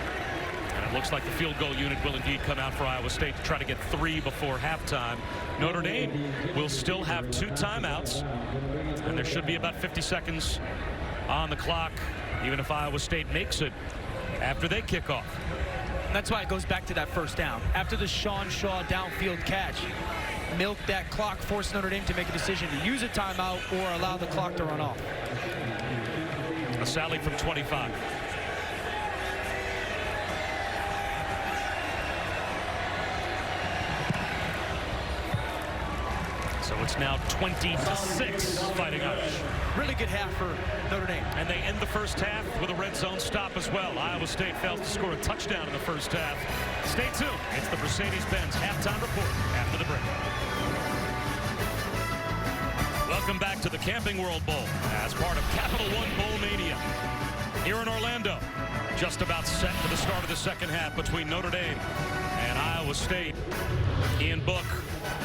And it looks like the field goal unit will indeed come out for Iowa State to try to get 3 before halftime. Notre Dame will still have 2 timeouts. And there should be about 50 seconds on the clock, even if Iowa State makes it after they kick off. And that's why it goes back to that first down. After the Sean Shaw downfield catch, milk that clock, force Notre Dame to make a decision to use a timeout or allow the clock to run off. A sally from 25. So it's now 20-6 Fighting Irish. Really good half for Notre Dame. And they end the first half with a red zone stop as well. Iowa State fails to score a touchdown in the first half. Stay tuned. It's the Mercedes-Benz halftime report after the break. Welcome back to the Camping World Bowl as part of Capital One Bowl Mania here in Orlando. Just about set for the start of the second half between Notre Dame and Iowa State. Ian Book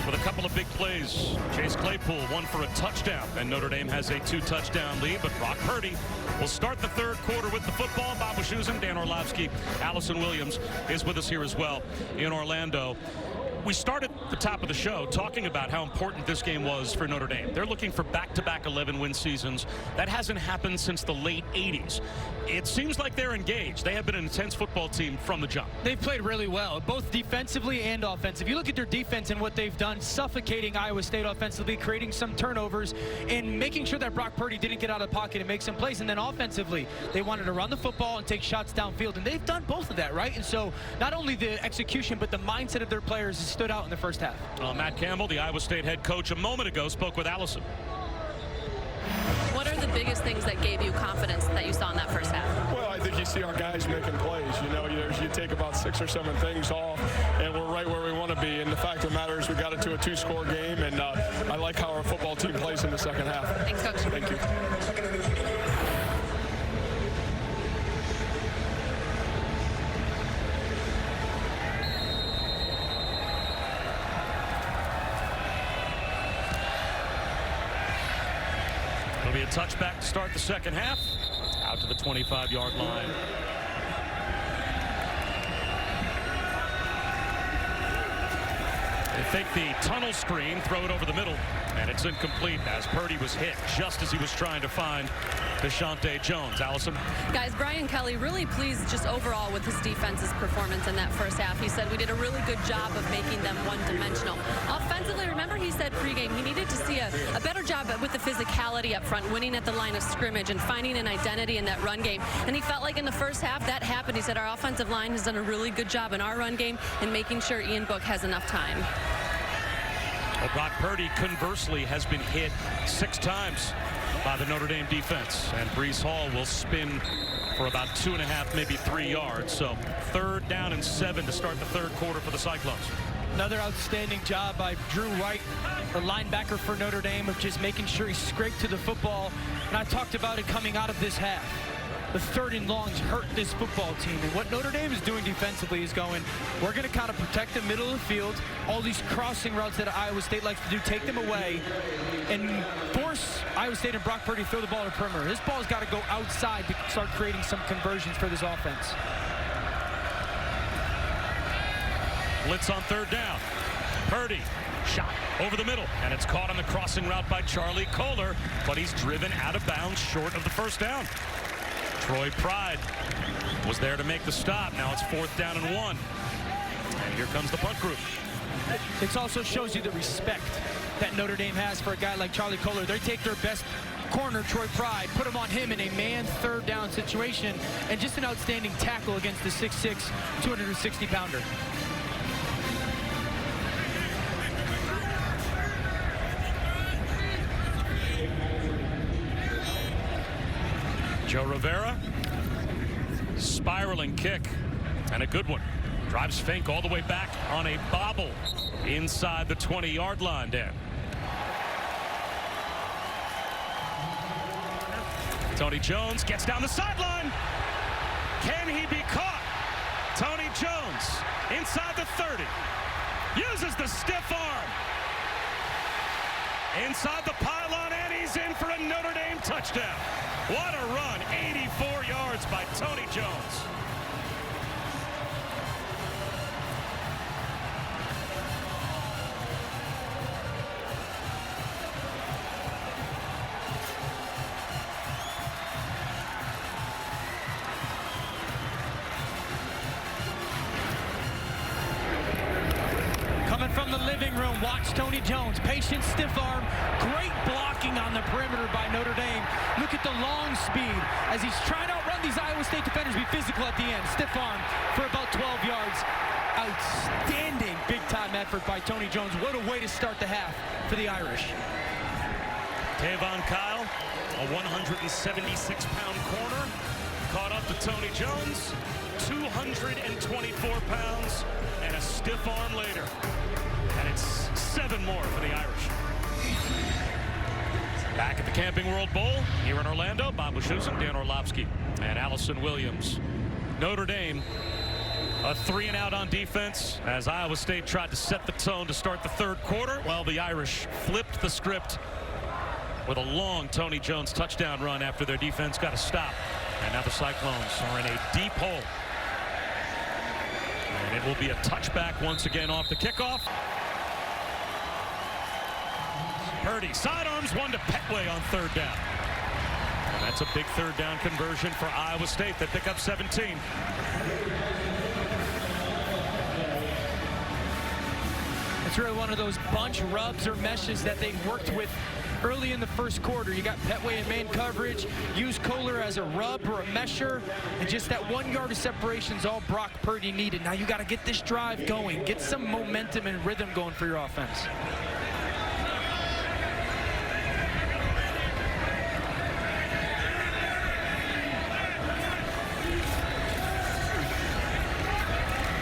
with a couple of big plays. Chase Claypool, one for a touchdown, and Notre Dame has a 2-touchdown lead, but Brock Purdy will start the third quarter with the football. Bob Wischusen, Dan Orlovsky, Allison Williams is with us here as well in Orlando. We started the top of the show talking about how important this game was for Notre Dame. They're looking for back-to-back 11-win seasons. That hasn't happened since the late 80s. It seems like they're engaged. They have been an intense football team from the jump. They've played really well, both defensively and offensively. You look at their defense and what they've done, suffocating Iowa State offensively, creating some turnovers, and making sure that Brock Purdy didn't get out of the pocket and make some plays. And then offensively, they wanted to run the football and take shots downfield, and they've done both of that, right? And so not only the execution, but the mindset of their players has stood out in the first half. Matt Campbell, the Iowa State head coach, a moment ago spoke with Allison. What are the biggest things that gave you confidence that you saw in that first half? Well, I think you see our guys making plays. You know, you take about 6 or 7 things off, and we're right where we want to be. And the fact of the matter is we got it to a 2-score game, and I like how our football team plays in the second half. Thanks, Coach. Thank you. It'll be a touchback to start the second half. Out to the 25-yard line. They fake the tunnel screen, throw it over the middle, and it's incomplete as Purdy was hit just as he was trying to find Deshaunte Jones. Allison? Guys, Brian Kelly really pleased just overall with his defense's performance in that first half. He said we did a really good job of making them one-dimensional. Offensively, remember he said pregame he needed to see a better job with the physicality up front, winning at the line of scrimmage and finding an identity in that run game. And he felt like in the first half that happened. He said our offensive line has done a really good job in our run game and making sure Ian Book has enough time. Well, Brock Purdy, conversely, has been hit 6 times by the Notre Dame defense. And Breece Hall will spin for about 2.5, maybe 3 yards. So 3rd down and 7 to start the third quarter for the Cyclones. Another outstanding job by Drew Wright, the linebacker for Notre Dame, of just making sure he scraped to the football. And I talked about it coming out of this half. The 3rd and longs hurt this football team. And what Notre Dame is doing defensively is going, we're going to kind of protect the middle of the field. All these crossing routes that Iowa State likes to do, take them away and force Iowa State and Brock Purdy to throw the ball to the perimeter. This ball's got to go outside to start creating some conversions for this offense. Blitz on 3rd down. Purdy shot over the middle, and it's caught on the crossing route by Charlie Kohler, but he's driven out of bounds short of the 1st down. Troy Pride was there to make the stop. Now it's 4th down and 1. And here comes the punt group. It also shows you the respect that Notre Dame has for a guy like Charlie Kohler. They take their best corner, Troy Pride, put him on him in a man 3rd down situation, and just an outstanding tackle against the 6'6", 260-pounder. Joe Rivera, spiraling kick, and a good one. Drives Fink all the way back on a bobble inside the 20-yard line, Dan. Tony Jones gets down the sideline. Can he be caught? Tony Jones inside the 30. Uses the stiff arm. Inside the pylon, and he's in for a Notre Dame touchdown. What a run, 84 yards by Tony Jones. from the living room. Watch Tony Jones. Patient stiff arm. Great blocking on the perimeter by Notre Dame. Look at the long speed as he's trying to outrun these Iowa State defenders. Be physical at the end. Stiff arm for about 12 yards. Outstanding big-time effort by Tony Jones. What a way to start the half for the Irish. Tavon Kyle, a 176-pound corner, caught up to Tony Jones, 224 pounds, and a stiff arm later. And it's 7 more for the Irish. Back at the Camping World Bowl here in Orlando, Bob Wischusen, Dan Orlovsky, and Allison Williams. Notre Dame, a 3-and-out on defense as Iowa State tried to set the tone to start the third quarter. Well, the Irish flipped the script with a long Tony Jones touchdown run after their defense got a stop. And now the Cyclones are in a deep hole. And it will be a touchback once again off the kickoff. Purdy sidearms one to Petway on third down. And that's a big third down conversion for Iowa State. They pick up 17. It's really one of those bunch rubs or meshes that they worked with early in the first quarter. You got Petway in man coverage, use Kohler as a rub or a mesher, and just that 1 yard of separation is all Brock Purdy needed. Now you got to get this drive going, get some momentum and rhythm going for your offense.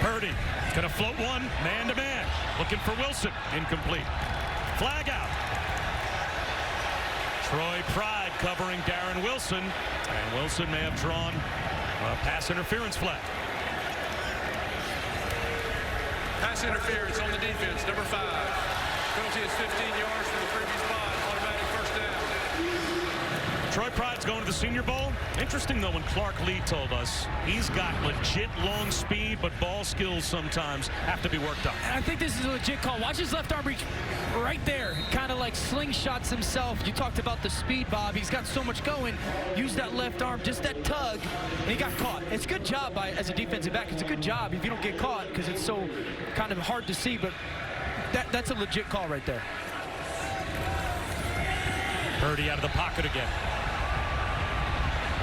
Purdy gonna float one, man-to-man. Looking for Wilson, incomplete. Flag out. Troy Pride covering Darren Wilson, and Wilson may have drawn a pass interference flag. Pass interference on the defense, number 5. Penalty is 15 yards from the previous spot. Automatic first down. Troy Pride's going to the Senior Bowl. Interesting, though, when Clark Lee told us he's got legit long speed, but ball skills sometimes have to be worked on. And I think this is a legit call. Watch his left arm reach right there. Kind of like slingshots himself. You talked about the speed, Bob. He's got so much going. Use that left arm, just that tug, and he got caught. It's a good job as a defensive back. It's a good job if you don't get caught because it's so kind of hard to see, but that's a legit call right there. Purdy out of the pocket again.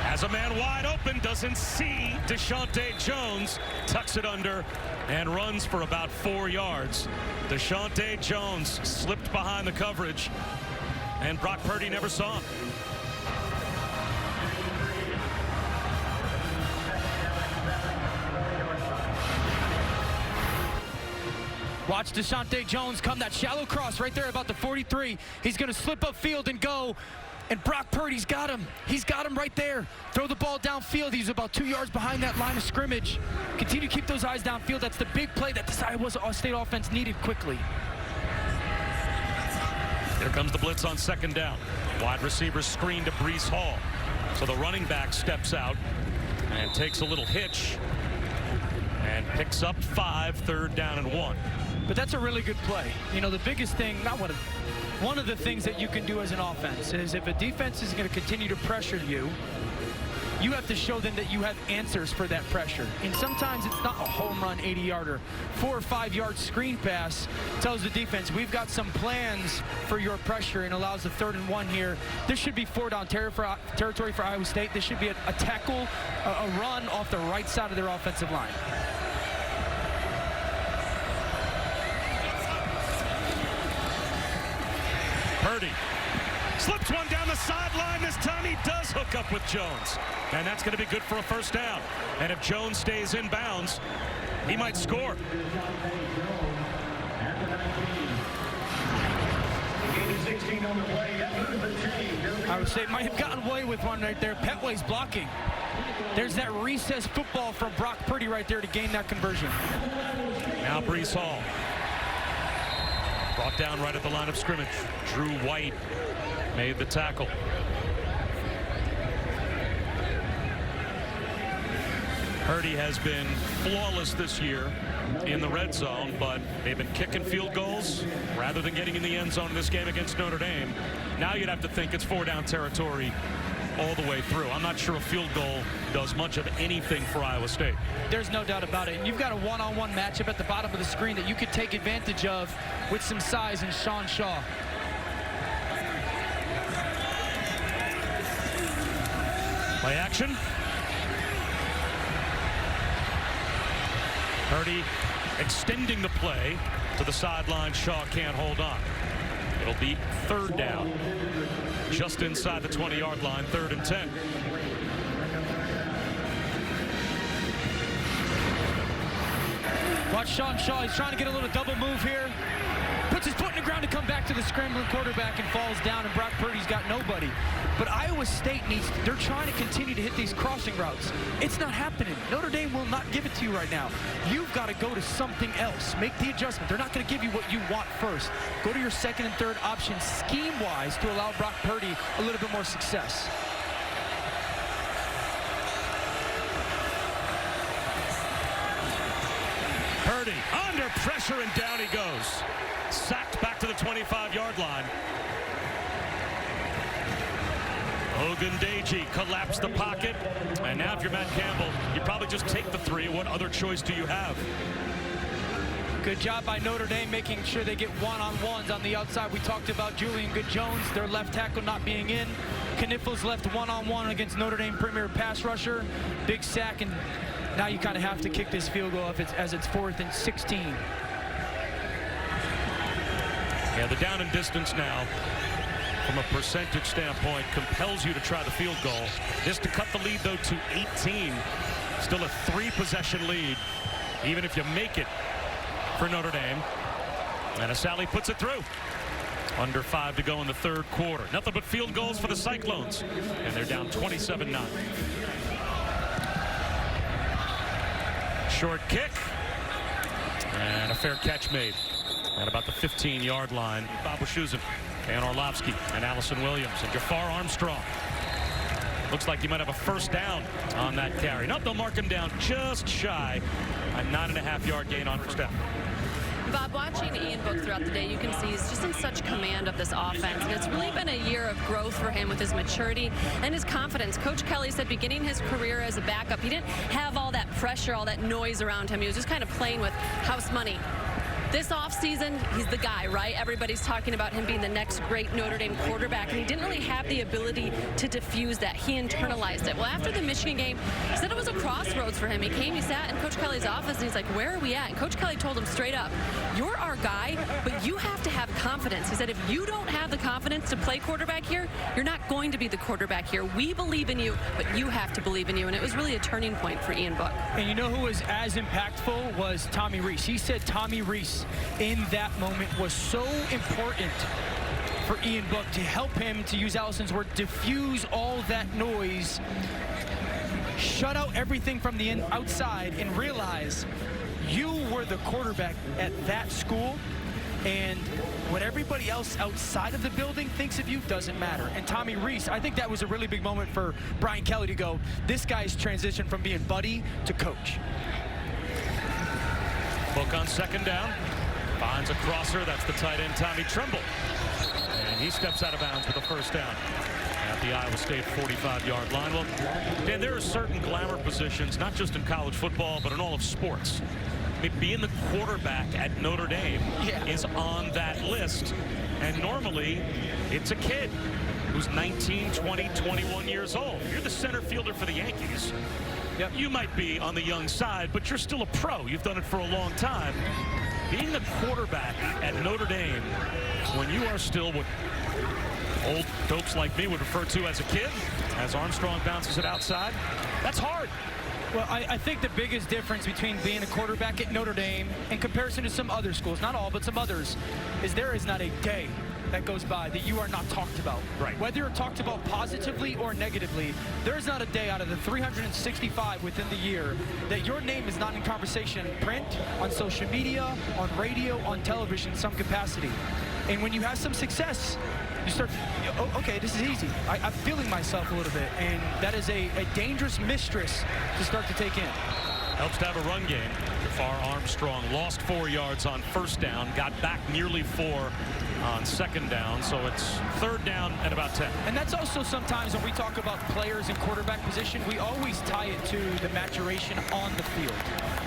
Has a man wide open, doesn't see Deshaunte Jones, tucks it under and runs for about 4 yards. Deshaunte Jones slipped behind the coverage, and Brock Purdy never saw him. Watch Deshaunte Jones come that shallow cross right there about the 43. He's going to slip upfield and go. And Brock Purdy's got him. He's got him right there. Throw the ball downfield. He's about 2 yards behind that line of scrimmage. Continue to keep those eyes downfield. That's the big play that this Iowa State offense needed quickly. Here comes the blitz on second down. Wide receiver screen to Breece Hall. So the running back steps out and takes a little hitch and picks up 5, third down and 1. But that's a really good play. You know, the biggest thing, one of the things that you can do as an offense is if a defense is going to continue to pressure you, you have to show them that you have answers for that pressure. And sometimes it's not a home run 80-yarder. 4 or 5 yard screen pass tells the defense, we've got some plans for your pressure, and allows the 3rd and 1 here. This should be 4-down territory for Iowa State. This should be a tackle, a run off the right side of their offensive line. Purdy slips one down the sideline. This time he does hook up with Jones. And that's going to be good for a first down. And if Jones stays in bounds, he might score. Iowa State might have gotten away with one right there. Petway's blocking. There's that recess football from Brock Purdy right there to gain that conversion. Now Breece Hall. Brought down right at the line of scrimmage. Drew White made the tackle. Purdy has been flawless this year in the red zone, but they've been kicking field goals rather than getting in the end zone in this game against Notre Dame. Now you'd have to think it's 4-down territory all the way through. I'm not sure a field goal does much of anything for Iowa State. There's no doubt about it. And you've got a one-on-one matchup at the bottom of the screen that you could take advantage of with some size in Sean Shaw. Play action. Purdy extending the play to the sideline. Shaw can't hold on. It'll be 3rd down. Just inside the 20-yard line, 3rd and 10. Watch Sean Shaw. He's trying to get a little double move here. Puts his foot in the ground to come back to the scrambling quarterback and falls down, and Brock Purdy's got nobody. But Iowa State they're trying to continue to hit these crossing routes. It's not happening. Notre Dame will not give it to you right now. You've got to go to something else. Make the adjustment. They're not going to give you what you want first. Go to your 2nd and 3rd option scheme-wise to allow Brock Purdy a little bit more success. Purdy under pressure, and down he goes. Sacked back to the 25-yard line. Ogundeji collapsed the pocket. And now if you're Matt Campbell, you probably just take the 3. What other choice do you have? Good job by Notre Dame making sure they get one-on-ones on the outside. We talked about Julian Good-Jones, their left tackle, not being in. Kniffles left one-on-one against Notre Dame premier pass rusher. Big sack, and now you kind of have to kick this field goal as it's 4th and 16. Yeah, the down and distance now, from a percentage standpoint, compels you to try the field goal. Just to cut the lead, though, to 18. Still a 3-possession lead, even if you make it for Notre Dame. And Asali puts it through. Under 5 to go in the 3rd quarter. Nothing but field goals for the Cyclones. And they're down 27-9. Short kick. And a fair catch made at about the 15-yard line. Bob Wischusen, and Orlovsky, and Allison Williams, and Jafar Armstrong. Looks like he might have a 1st down on that carry. Nope, they'll mark him down just shy. A 9.5-yard gain on 1st down. Bob, watching Ian Book throughout the day, you can see he's just in such command of this offense. And it's really been a year of growth for him with his maturity and his confidence. Coach Kelly said beginning his career as a backup, he didn't have all that pressure, all that noise around him. He was just kind of playing with house money. This offseason, he's the guy, right? Everybody's talking about him being the next great Notre Dame quarterback, and he didn't really have the ability to diffuse that. He internalized it. Well, after the Michigan game, he said it was a crossroads for him. He came, he sat in Coach Kelly's office, and he's like, where are we at? And Coach Kelly told him straight up, you're our guy, but you have to have confidence. He said, if you don't have the confidence to play quarterback here, you're not going to be the quarterback here. We believe in you, but you have to believe in you. And it was really a turning point for Ian Book. And you know who was as impactful was Tommy Rees. He said Tommy Rees in that moment was so important for Ian Book to help him, to use Allison's word, diffuse all that noise, shut out everything from the outside, and realize you were the quarterback at that school, and what everybody else outside of the building thinks of you doesn't matter. And Tommy Rees, I think that was a really big moment for Brian Kelly to go, this guy's transitioned from being buddy to coach. Book on 2nd down. Finds a crosser. That's the tight end, Tommy Tremble. And he steps out of bounds with a 1st down at the Iowa State 45-yard line. Well, Dan, there are certain glamour positions, not just in college football, but in all of sports. I mean, being the quarterback at Notre Dame is on that list. And normally, it's a kid who's 19, 20, 21 years old. You're the center fielder for the Yankees. Yep. You might be on the young side, but you're still a pro. You've done it for a long time. Being the quarterback at Notre Dame, when you are still what old dopes like me would refer to as a kid, as Armstrong bounces it outside, that's hard. Well, I think the biggest difference between being a quarterback at Notre Dame in comparison to some other schools, not all, but some others, is there is not a day that goes by that you are not talked about. Right. Whether you're talked about positively or negatively, there's not a day out of the 365 within the year that your name is not in conversation in print, on social media, on radio, on television in some capacity. And when you have some success, you start, oh, okay, this is easy. I'm feeling myself a little bit, and that is a dangerous mistress to start to take in. Helps to have a run game. Jafar Armstrong lost 4 yards on 1st down, got back nearly 4 on second down, so it's third down and about 10. And that's also sometimes when we talk about players in quarterback position, we always tie it to the maturation on the field.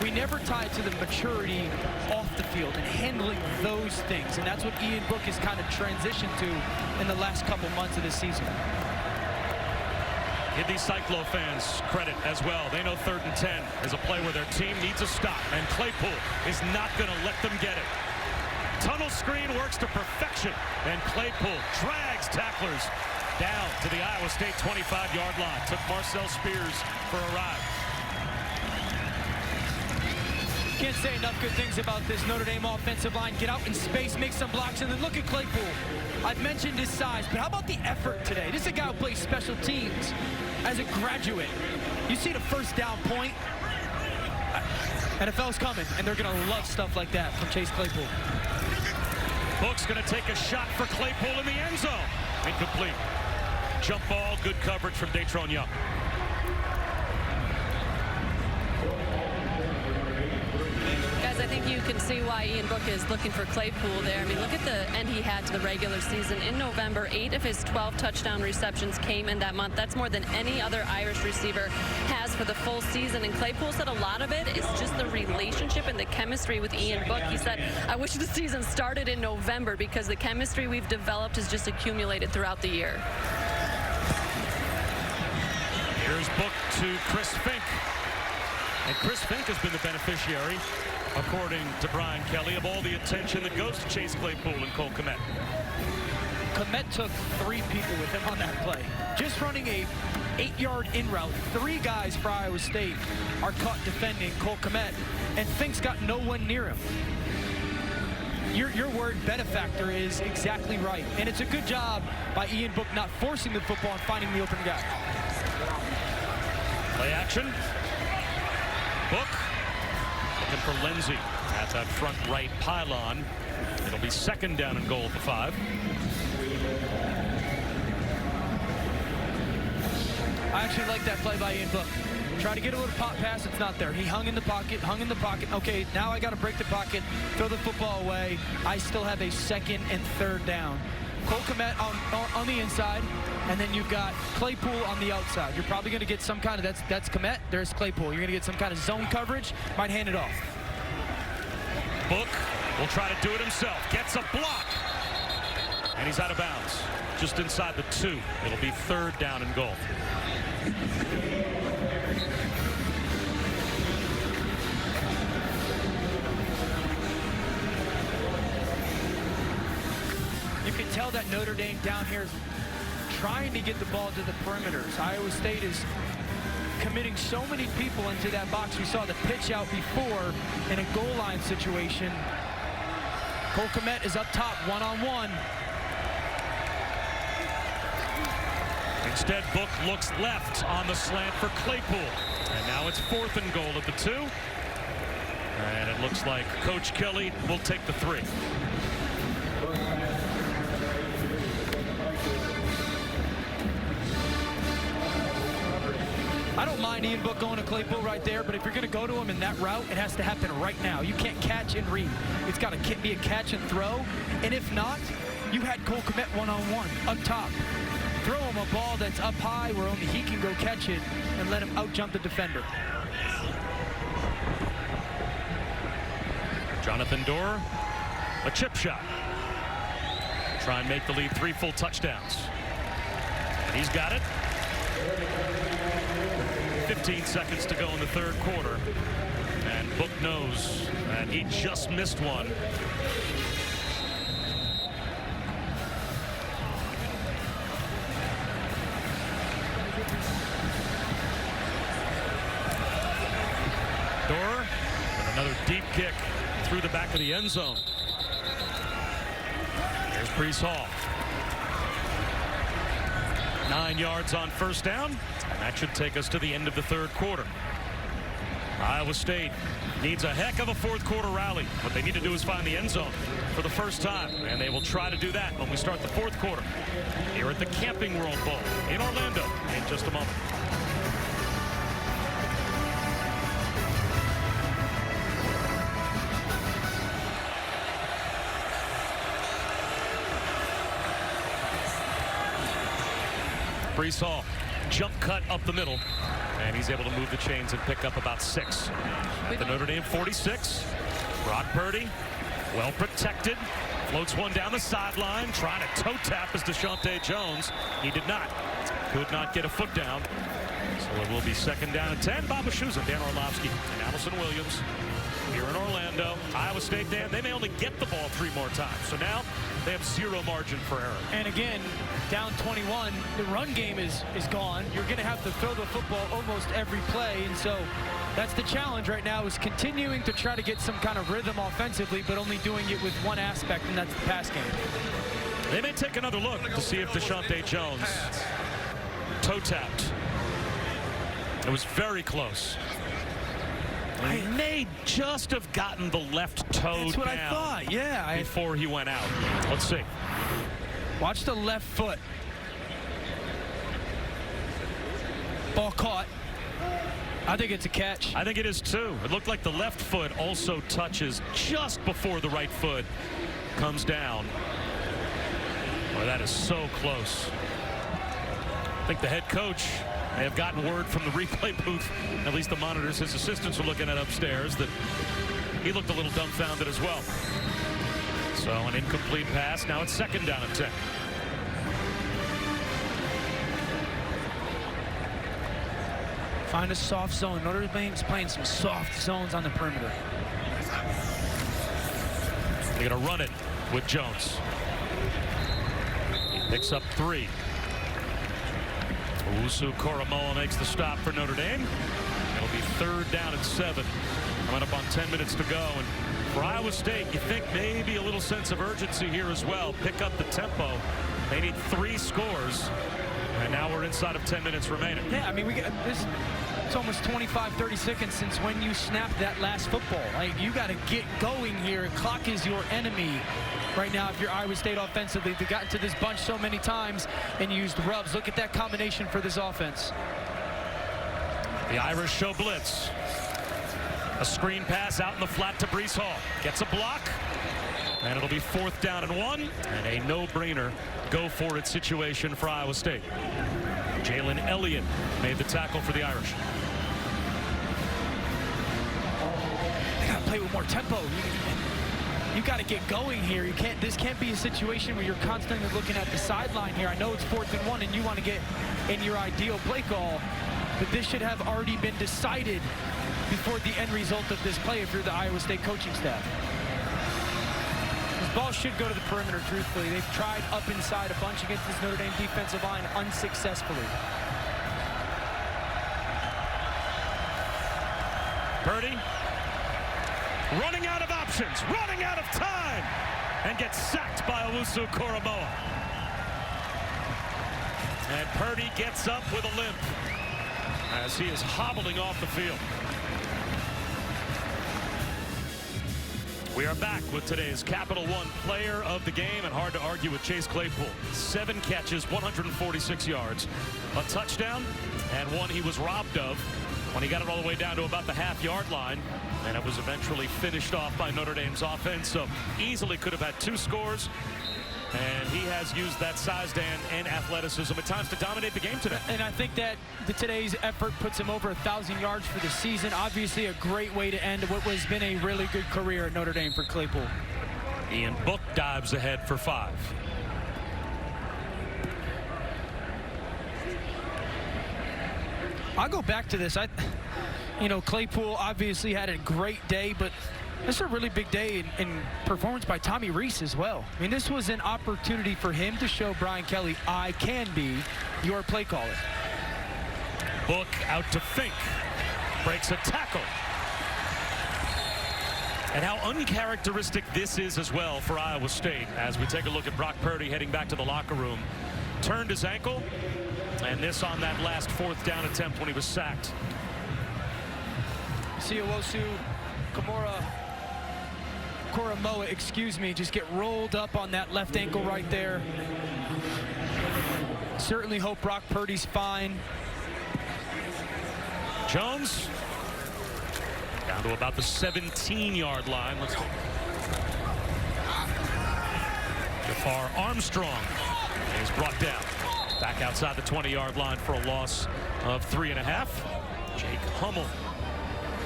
We never tie it to the maturity off the field and handling those things. And that's what Ian Book has kind of transitioned to in the last couple months of this season. Give these Cyclone fans credit as well. They know third and 10 is a play where their team needs a stop, and Claypool is not going to let them get it. Tunnel screen works to perfection, and Claypool drags tacklers down to the Iowa State 25-yard line. Took Marcel Spears for a ride. Can't say enough good things about this Notre Dame offensive line. Get out in space, make some blocks, and then look at Claypool. I've mentioned his size, but how about the effort today? This is a guy who plays special teams as a graduate. You see the first down point. NFL's coming, and they're going to love stuff like that from Chase Claypool. Book's going to take a shot for Claypool in the end zone. Incomplete. Jump ball, good coverage from Datron Young. Guys, I think you can see why Ian Book is looking for Claypool there. I mean, look at the end he had to the regular season. In November, 8 of his 12 touchdown receptions came in that month. That's more than any other Irish receiver has for the full season. And Claypool said a lot of it is just the relationship and the chemistry with Ian Book. He said, I wish the season started in November because the chemistry we've developed has just accumulated throughout the year. Here's Book to Chris Fink. And Chris Fink has been the beneficiary, according to Brian Kelly, of all the attention that goes to Chase Claypool and Cole Kmet. Kmet took 3 people with him on that play. Just running a 8-yard in route, 3 guys for Iowa State are caught defending Cole Kmet, and Fink's got no one near him. Your word benefactor is exactly right, and it's a good job by Ian Book not forcing the football and finding the open guy. Play action. Book looking for Lindsey at that front right pylon. It'll be second down and goal at the 5. I actually like that play by Ian Book. Try to get a little pop pass, it's not there. He hung in the pocket, Okay, now I got to break the pocket, throw the football away. I still have a second and third down. Cole Kmet on the inside, and then you've got Claypool on the outside. You're probably going to get some kind of, that's Kmet, there's Claypool. You're going to get some kind of zone coverage, might hand it off. Book will try to do it himself, gets a block, and he's out of bounds. Just inside the 2. It'll be third down and goal. You can tell that Notre Dame down here is trying to get the ball to the perimeters. Iowa State is committing so many people into that box. We saw the pitch out before in a goal line situation. Cole Kmet is up top, one-on-one. Instead, Book looks left on the slant for Claypool. And now it's 4th and goal at the 2. And it looks like Coach Kelly will take the 3. I don't mind Ian Book going to Claypool right there, but if you're going to go to him in that route, it has to happen right now. You can't catch and read. It's got to be a catch and throw. And if not, you had Cole Kmet one-on-one up top. Throw him a ball that's up high where only he can go catch it and let him out-jump the defender. Jonathan Dorr, a chip shot. Try and make the lead 3 full touchdowns. And he's got it. 15 seconds to go in the 3rd quarter. And Book knows that he just missed one. Dorr with another deep kick through the back of the end zone. Here's Brees Hall. 9 yards on first down, and that should take us to the end of the 3rd quarter. Iowa State needs a heck of a 4th quarter rally. What they need to do is find the end zone for the first time, and they will try to do that when we start the 4th quarter here at the Camping World Bowl in Orlando in just a moment. Brees Hall, jump cut up the middle, and he's able to move the chains and pick up about 6. The Notre Dame 46. Brock Purdy, well protected, floats one down the sideline, trying to toe tap as Deshaunte Jones. He did not. Could not get a foot down. So it will be 2nd down and 10. Bob Wischusen, Dan Orlovsky, and Allison Williams here in Orlando. Iowa State, Dan, they may only get the ball 3 more times. So now they have 0 margin for error. And again, down 21, the run game is gone. You're going to have to throw the football almost every play. And so that's the challenge right now, is continuing to try to get some kind of rhythm offensively, but only doing it with one aspect, and that's the pass game. They may take another look to see if Deshaunte Jones toe tapped. It was very close. He may just have gotten the left toe That's what down I thought, yeah. before he went out. Let's see. Watch the left foot. Ball caught. I think it's a catch. I think it is too. It looked like the left foot also touches just before the right foot comes down. Boy, that is so close. I think the head coach may have gotten word from the replay booth, at least the monitors his assistants were looking at upstairs, that he looked a little dumbfounded as well. So an incomplete pass. Now it's 2nd down and 10. Find a soft zone. Notre Dame's playing some soft zones on the perimeter. They're going to run it with Jones. He picks up 3. Owusu Koromoa makes the stop for Notre Dame. It'll be 3rd down and 7. Coming up on 10 minutes to go. And for Iowa State, you think maybe a little sense of urgency here as well. Pick up the tempo. They need 3 scores. And now we're inside of 10 minutes remaining. Yeah, I mean, it's almost 25, 30 seconds since when you snapped that last football. Like, you got to get going here. Clock is your enemy right now if you're Iowa State offensively. They've gotten to this bunch so many times and used rubs. Look at that combination for this offense. The Irish show blitz. A screen pass out in the flat to Brees Hall. Gets a block. And it'll be 4th down and 1. And a no-brainer go-for-it situation for Iowa State. Jalen Elliott made the tackle for the Irish. They got to play with more tempo. You got to get going here. This can't be a situation where you're constantly looking at the sideline here. I know it's 4th and 1 and you want to get in your ideal play call, but this should have already been decided before the end result of this play if you're the Iowa State coaching staff. This ball should go to the perimeter, truthfully. They've tried up inside a bunch against this Notre Dame defensive line unsuccessfully. Purdy running out of options, running out of time, and gets sacked by Owusu Koromoa. And Purdy gets up with a limp as he is hobbling off the field. We are back with today's Capital One player of the game, and hard to argue with Chase Claypool. 7 catches, 146 yards, a touchdown, and one he was robbed of when he got it all the way down to about the half-yard line, and it was eventually finished off by Notre Dame's offense. So easily could have had 2 scores, and he has used that size, Dan, and athleticism at times to dominate the game today. And I think that today's effort puts him over 1,000 yards for the season. Obviously a great way to end what has been a really good career at Notre Dame for Claypool. Ian Book dives ahead for 5. I'll go back to this. Claypool obviously had a great day, but this is a really big day in performance by Tommy Rees as well. I mean, this was an opportunity for him to show Brian Kelly, I can be your play caller. Book out to Fink. Breaks a tackle. And how uncharacteristic this is as well for Iowa State as we take a look at Brock Purdy heading back to the locker room. Turned his ankle, and this on that last 4th down attempt when he was sacked. See Owusu Koromoa, excuse me, just get rolled up on that left ankle right there. Certainly hope Brock Purdy's fine. Jones down to about the 17-yard line. Let's go. Jafar Armstrong is brought down. Back outside the 20-yard line for a loss of 3.5. Jake Hummel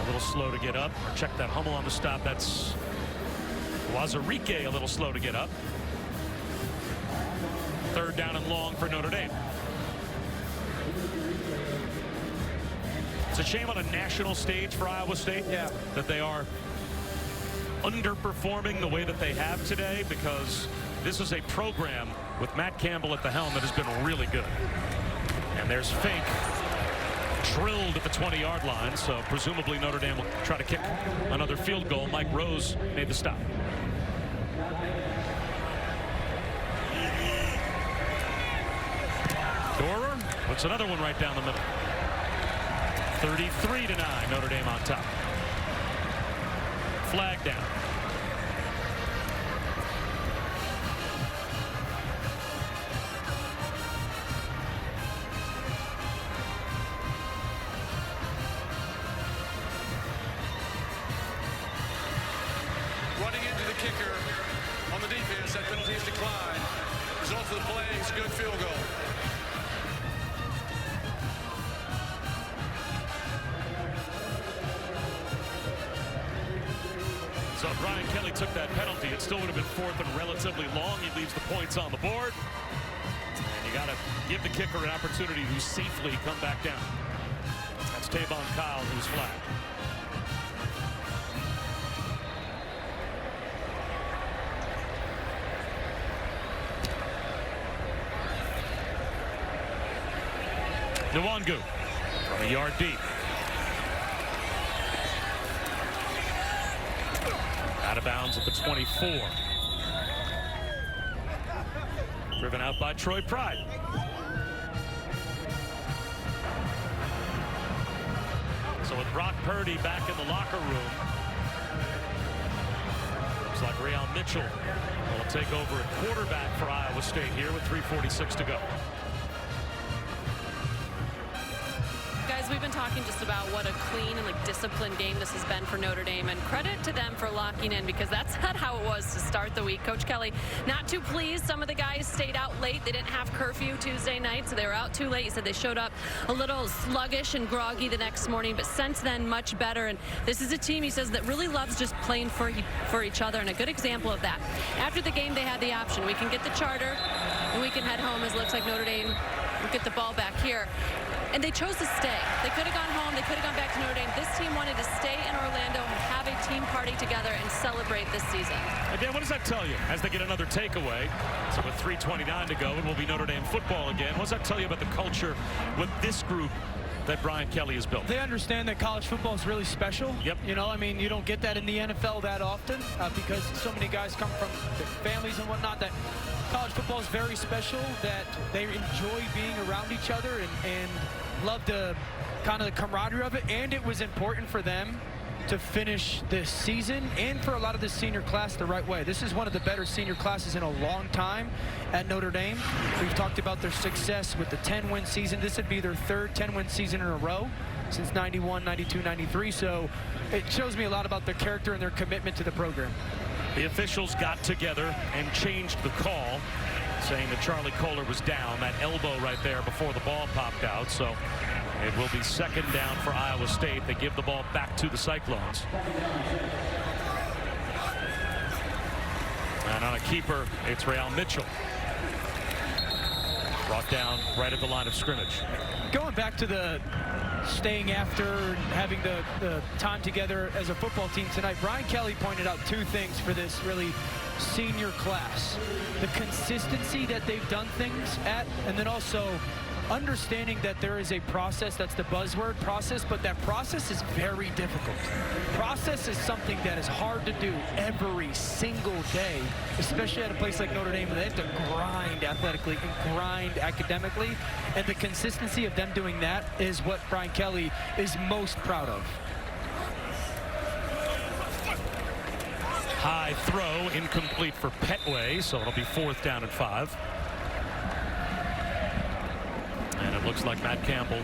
a little slow to get up. Or check that, Hummel on the stop. That's Wazarike a little slow to get up. 3rd down and long for Notre Dame. It's a shame on a national stage for Iowa State that they are underperforming the way that they have today, because this is a program with Matt Campbell at the helm that has been really good. And there's Fink drilled at the 20-yard line, so presumably Notre Dame will try to kick another field goal. Mike Rose made the stop. Dorer puts another one right down the middle. 33-9, Notre Dame on top. Flag down. Running into the kicker on the defense. That penalty is declined. Result of the play is a good field goal. So Brian Kelly took that penalty. It still would have been 4th and relatively long. He leaves the points on the board. And you got to give the kicker an opportunity to safely come back down. That's Tavon Kyle, who's flagged. Nwangu from a yard deep. Out of bounds at the 24. Driven out by Troy Pride. So with Brock Purdy back in the locker room, looks like Real Mitchell will take over at quarterback for Iowa State here with 3:46 to go. We've been talking just about what a clean and disciplined game this has been for Notre Dame, and credit to them for locking in, because that's not how it was to start the week. Coach Kelly not too pleased. Some of the guys stayed out late. They didn't have curfew Tuesday night, so they were out too late. He said they showed up a little sluggish and groggy the next morning, but since then much better. And this is a team, he says, that really loves just playing for each other, and a good example of that. After the game, they had the option. We can get the charter and we can head home, as it looks like Notre Dame will get the ball back here. And they chose to stay. They could have gone home. They could have gone back to Notre Dame. This team wanted to stay in Orlando and have a team party together and celebrate this season. And Dan, what does that tell you as they get another takeaway? So with 3:29 to go, it will be Notre Dame football again. What does that tell you about the culture with this group that Brian Kelly has built? They understand that college football is really special. Yep. You know, I mean, you don't get that in the NFL that often because so many guys come from their families and whatnot, that college football is very special, that they enjoy being around each other and love the kind of the camaraderie of it. And it was important for them to finish this season and for a lot of the senior class the right way. This is one of the better senior classes in a long time at Notre Dame. We've talked about their success with the 10-win season. This would be their third 10-win season in a row since 91, 92, 93. So it shows me a lot about their character and their commitment to the program. The officials got together and changed the call, saying that Charlie Kohler was down, that elbow right there before the ball popped out. So it will be second down for Iowa State. They give the ball back to the Cyclones. And on a keeper, it's Real Mitchell. Brought down right at the line of scrimmage. Going back to the staying after, having the time together as a football team tonight, Brian Kelly pointed out two things for this really senior class. The consistency that they've done things at, and then also understanding that there is a process. That's the buzzword, process, but that process is very difficult. Process is something that is hard to do every single day, especially at a place like Notre Dame where they have to grind athletically and grind academically, and the consistency of them doing that is what Brian Kelly is most proud of. High throw, incomplete for Petway, so it'll be 4th down and 5. And it looks like Matt Campbell,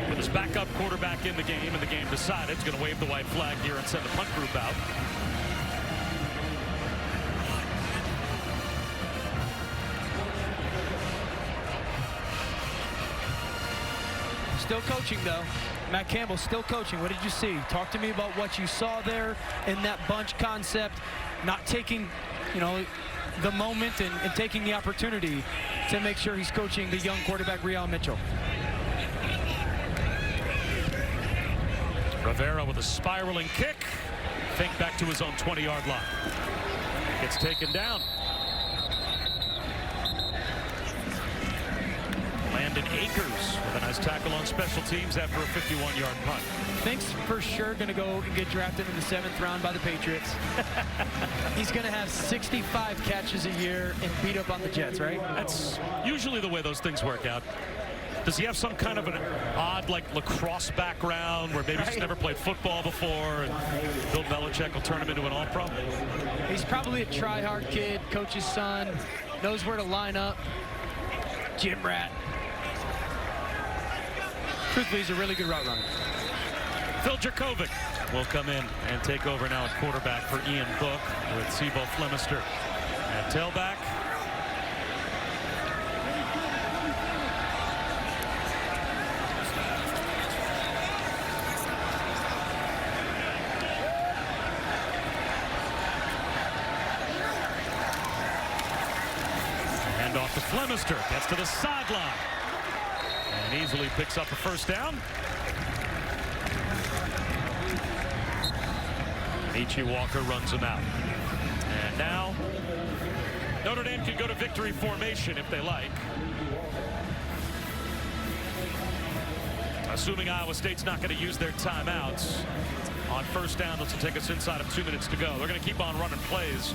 with his backup quarterback in the game, and the game decided, is going to wave the white flag here and send the punt group out. still coaching, though. Matt Campbell still coaching. What did you see? Talk to me about what you saw there in that bunch concept, not taking, you know, the moment and taking the opportunity to make sure he's coaching the young quarterback, Riel Mitchell. Rivera with a spiraling kick. Fink back to his own 20-yard line. Gets taken down. Landon Akers with a nice tackle on special teams after a 51-yard punt. Fink's for sure going to go and get drafted in the 7th round by the Patriots. He's going to have 65 catches a year and beat up on the Jets, right? That's usually the way those things work out. Does he have some kind of an odd, like, lacrosse background where maybe he's never played football before and Bill Belichick will turn him into an all-pro? He's probably a try-hard kid, coach's son, knows where to line up. Gym rat. Truthfully, he's a really good route runner. Phil Jerkovic will come in and take over now at quarterback for Ian Book with Sebo Flemister at tailback. Hand off to Flemister, gets to the sideline and easily picks up a first down. Michi Walker runs him out. And now Notre Dame can go to victory formation if they like. Assuming Iowa State's not going to use their timeouts on first down, this will take us inside of 2 minutes to go. They're going to keep on running plays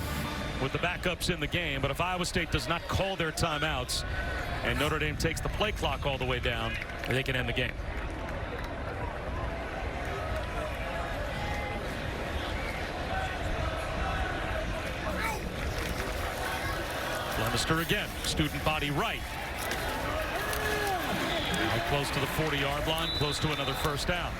with the backups in the game, but if Iowa State does not call their timeouts and Notre Dame takes the play clock all the way down, they can end the game. Flemister again, student body right. Now close to the 40-yard line, close to another first down.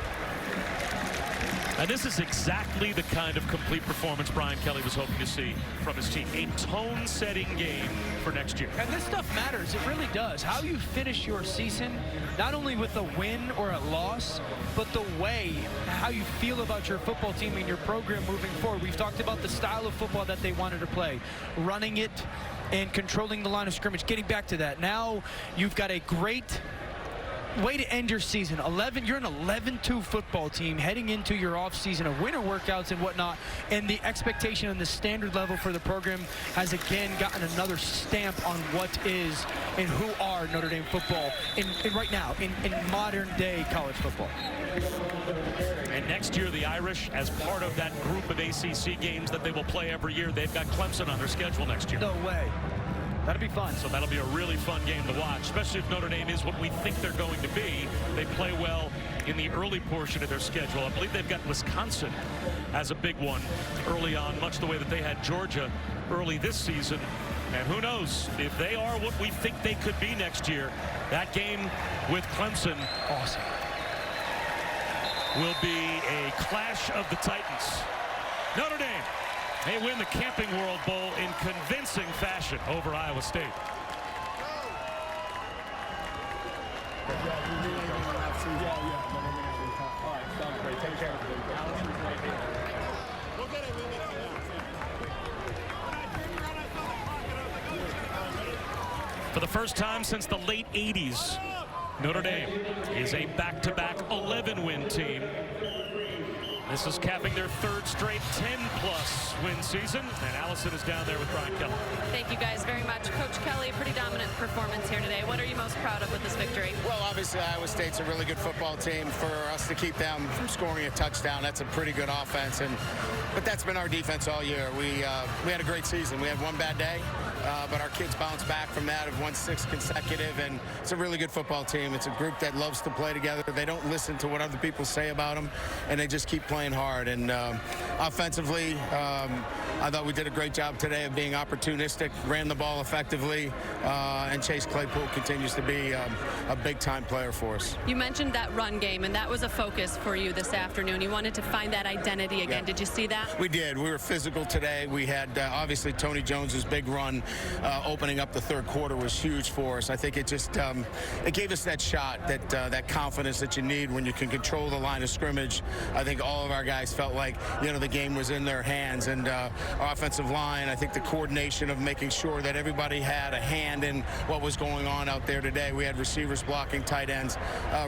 And this is exactly the kind of complete performance Brian Kelly was hoping to see from his team. A tone-setting game for next year. And this stuff matters. It really does. How you finish your season, not only with a win or a loss, but the way, how you feel about your football team and your program moving forward. We've talked about the style of football that they wanted to play, running it and controlling the line of scrimmage, getting back to that. Now you've got a great way to end your season. You're an 11-2 football team heading into your offseason of winter workouts and whatnot, and the expectation and the standard level for the program has again gotten another stamp on what is and who are Notre Dame football in right now in modern day college football. And next year the Irish, as part of that group of ACC games that they will play every year, they've got Clemson on their schedule next year. No way. That'll be fun. So that'll be a really fun game to watch, especially if Notre Dame is what we think they're going to be. They play well in the early portion of their schedule. I believe they've got Wisconsin as a big one early on, much the way that they had Georgia early this season. And who knows, if they are what we think they could be next year, that game with Clemson Awesome. will be a clash of the Titans. Notre Dame may win the Camping World Bowl in convincing fashion over Iowa State. For the first time since the late 80s, Notre Dame is a back-to-back 11-win team. This is capping their third straight 10-plus win season, and Allison is down there with Brian Kelly. Thank you guys very much. Coach Kelly, pretty dominant performance here today. What are you most proud of with this victory? Well, obviously, Iowa State's a really good football team. For us to keep them from scoring a touchdown, that's a pretty good offense. But that's been our defense all year. We had a great season. We had one bad day, but our kids bounced back from that, have won 6 consecutive, and it's a really good football team. It's a group that loves to play together. They don't listen to what other people say about them, and they just keep playing playing hard. And offensively, I thought we did a great job today of being opportunistic, ran the ball effectively, and Chase Claypool continues to be a big-time player for us. You mentioned that run game, and that was a focus for you this afternoon. You wanted to find that identity again. Yeah. Did you see that? We did. We were physical today. We had, obviously, Tony Jones's big run opening up the third quarter was huge for us. I think it just it gave us that shot, that confidence that you need when you can control the line of scrimmage. I think all of our guys felt like, the game was in their hands, and our offensive line, I think the coordination of making sure that everybody had a hand in what was going on out there today. We had receivers blocking, tight ends.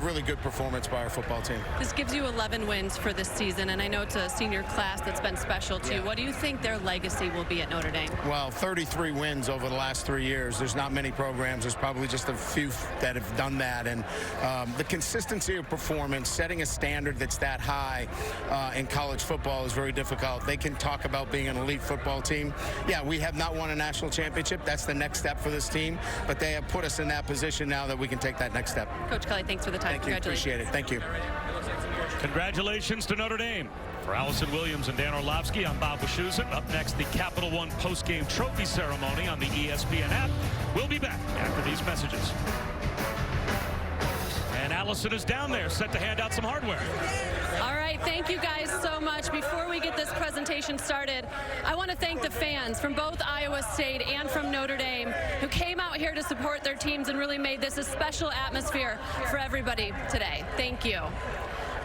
Really good performance by our football team. This gives you 11 wins for this season, and I know it's a senior class that's been special to you. What do you think their legacy will be at Notre Dame? Well, 33 wins over the last 3 years. There's not many programs. There's probably just a few that have done that. And the consistency of performance, setting a standard that's that high in college football is very difficult. They can talk about being an elite football team. Yeah, we have not won a national championship. That's the next step for this team. But they have put us in that position now that we can take that next step. Coach Kelly, thanks for the time. Thank you. Appreciate it. Thank you. Congratulations to Notre Dame. For Allison Williams and Dan Orlovsky, I'm Bob Wischusen. Up next, the Capital One post-game trophy ceremony on the ESPN app. We'll be back after these messages. And Allison is down there, set to hand out some hardware. All right, thank you guys so much. Before we get this presentation started, I want to thank the fans from both Iowa State and from Notre Dame who came out here to support their teams and really made this a special atmosphere for everybody today. Thank you.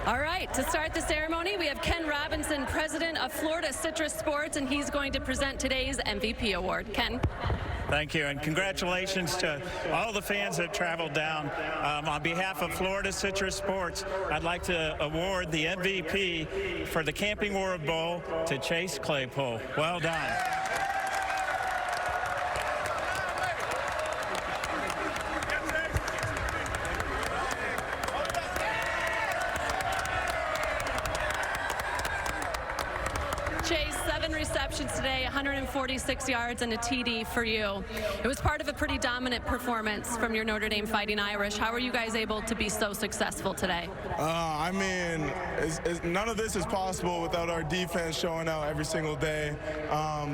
All right, to start the ceremony, we have Ken Robinson, president of Florida Citrus Sports, and he's going to present today's MVP award. Ken. Thank you, and congratulations to all the fans that traveled down. On behalf of Florida Citrus Sports, I'd like to award the MVP for the Camping World Bowl to Chase Claypool. Well done. Chase, 7 receptions today, 146 yards and a TD for you. It was part of a pretty dominant performance from your Notre Dame Fighting Irish. How were you guys able to be so successful today? I mean, none of this is possible without our defense showing out every single day.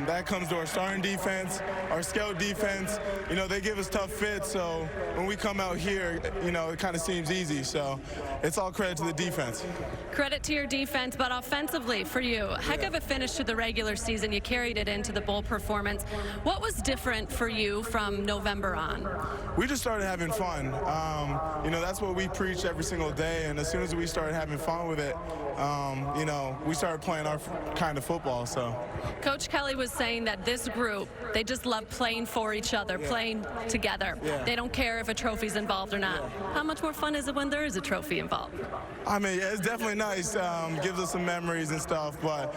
That comes to our starting defense, our scout defense. They give us tough fits, so when we come out here, it kind of seems easy. So it's all credit to the defense. Credit to your defense, but offensively for you, heck of a finish to the regular season. You carried it into the bowl performance. What was different for you from November on? We just started having fun. That's what we preach every single day, and as soon as we started having fun with it, we started playing our kind of football. So Coach Kelly was saying that this group, they just love playing for each other, playing together. They don't care if a trophy's involved or not. How much more fun is it when there is a trophy involved? I mean, it's definitely nice. Gives us some memories and stuff, but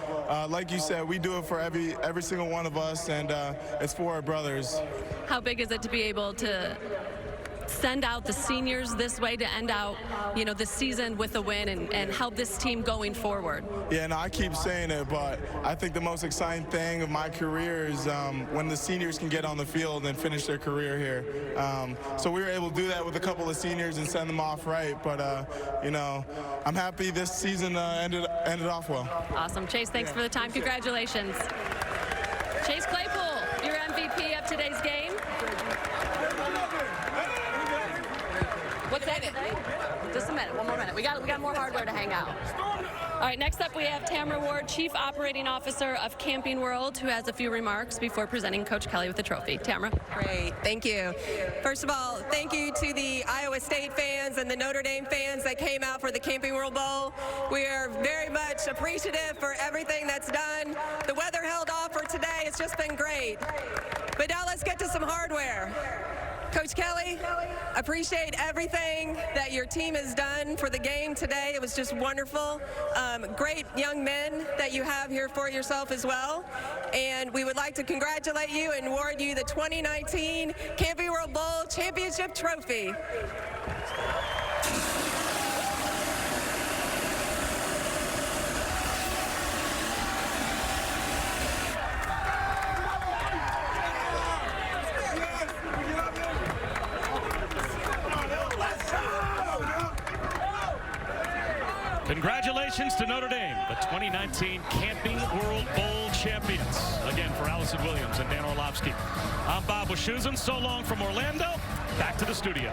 like you said, we do it for every single one of us, and it's for our brothers. How big is it to be able to send out the seniors this way to end out, this season with a win and help this team going forward? Yeah, no, I keep saying it, but I think the most exciting thing of my career is when the seniors can get on the field and finish their career here. So we were able to do that with a couple of seniors and send them off right, but I'm happy this season ended off well. Awesome. Chase, thanks for the time. Congratulations. Chase Claypool, your MVP of today's game. What's that? Just a minute, one more minute. We got more hardware to hang out. All right, next up we have Tamara Ward, Chief Operating Officer of Camping World, who has a few remarks before presenting Coach Kelly with the trophy. Tamara. Great, thank you. First of all, thank you to the Iowa State fans and the Notre Dame fans that came out for the Camping World Bowl. We are very much appreciative for everything that's done. The weather held off for today. It's just been great. But now let's get to some hardware. Coach Kelly, appreciate everything that your team has done for the game today. It was just wonderful. Great young men that you have here for yourself as well. And we would like to congratulate you and award you the 2019 Camping World Bowl Championship Trophy. Congratulations to Notre Dame, the 2019 Camping World Bowl champions. Again, for Allison Williams and Dan Orlovsky, I'm Bob Wischusen. So long from Orlando. Back to the studio.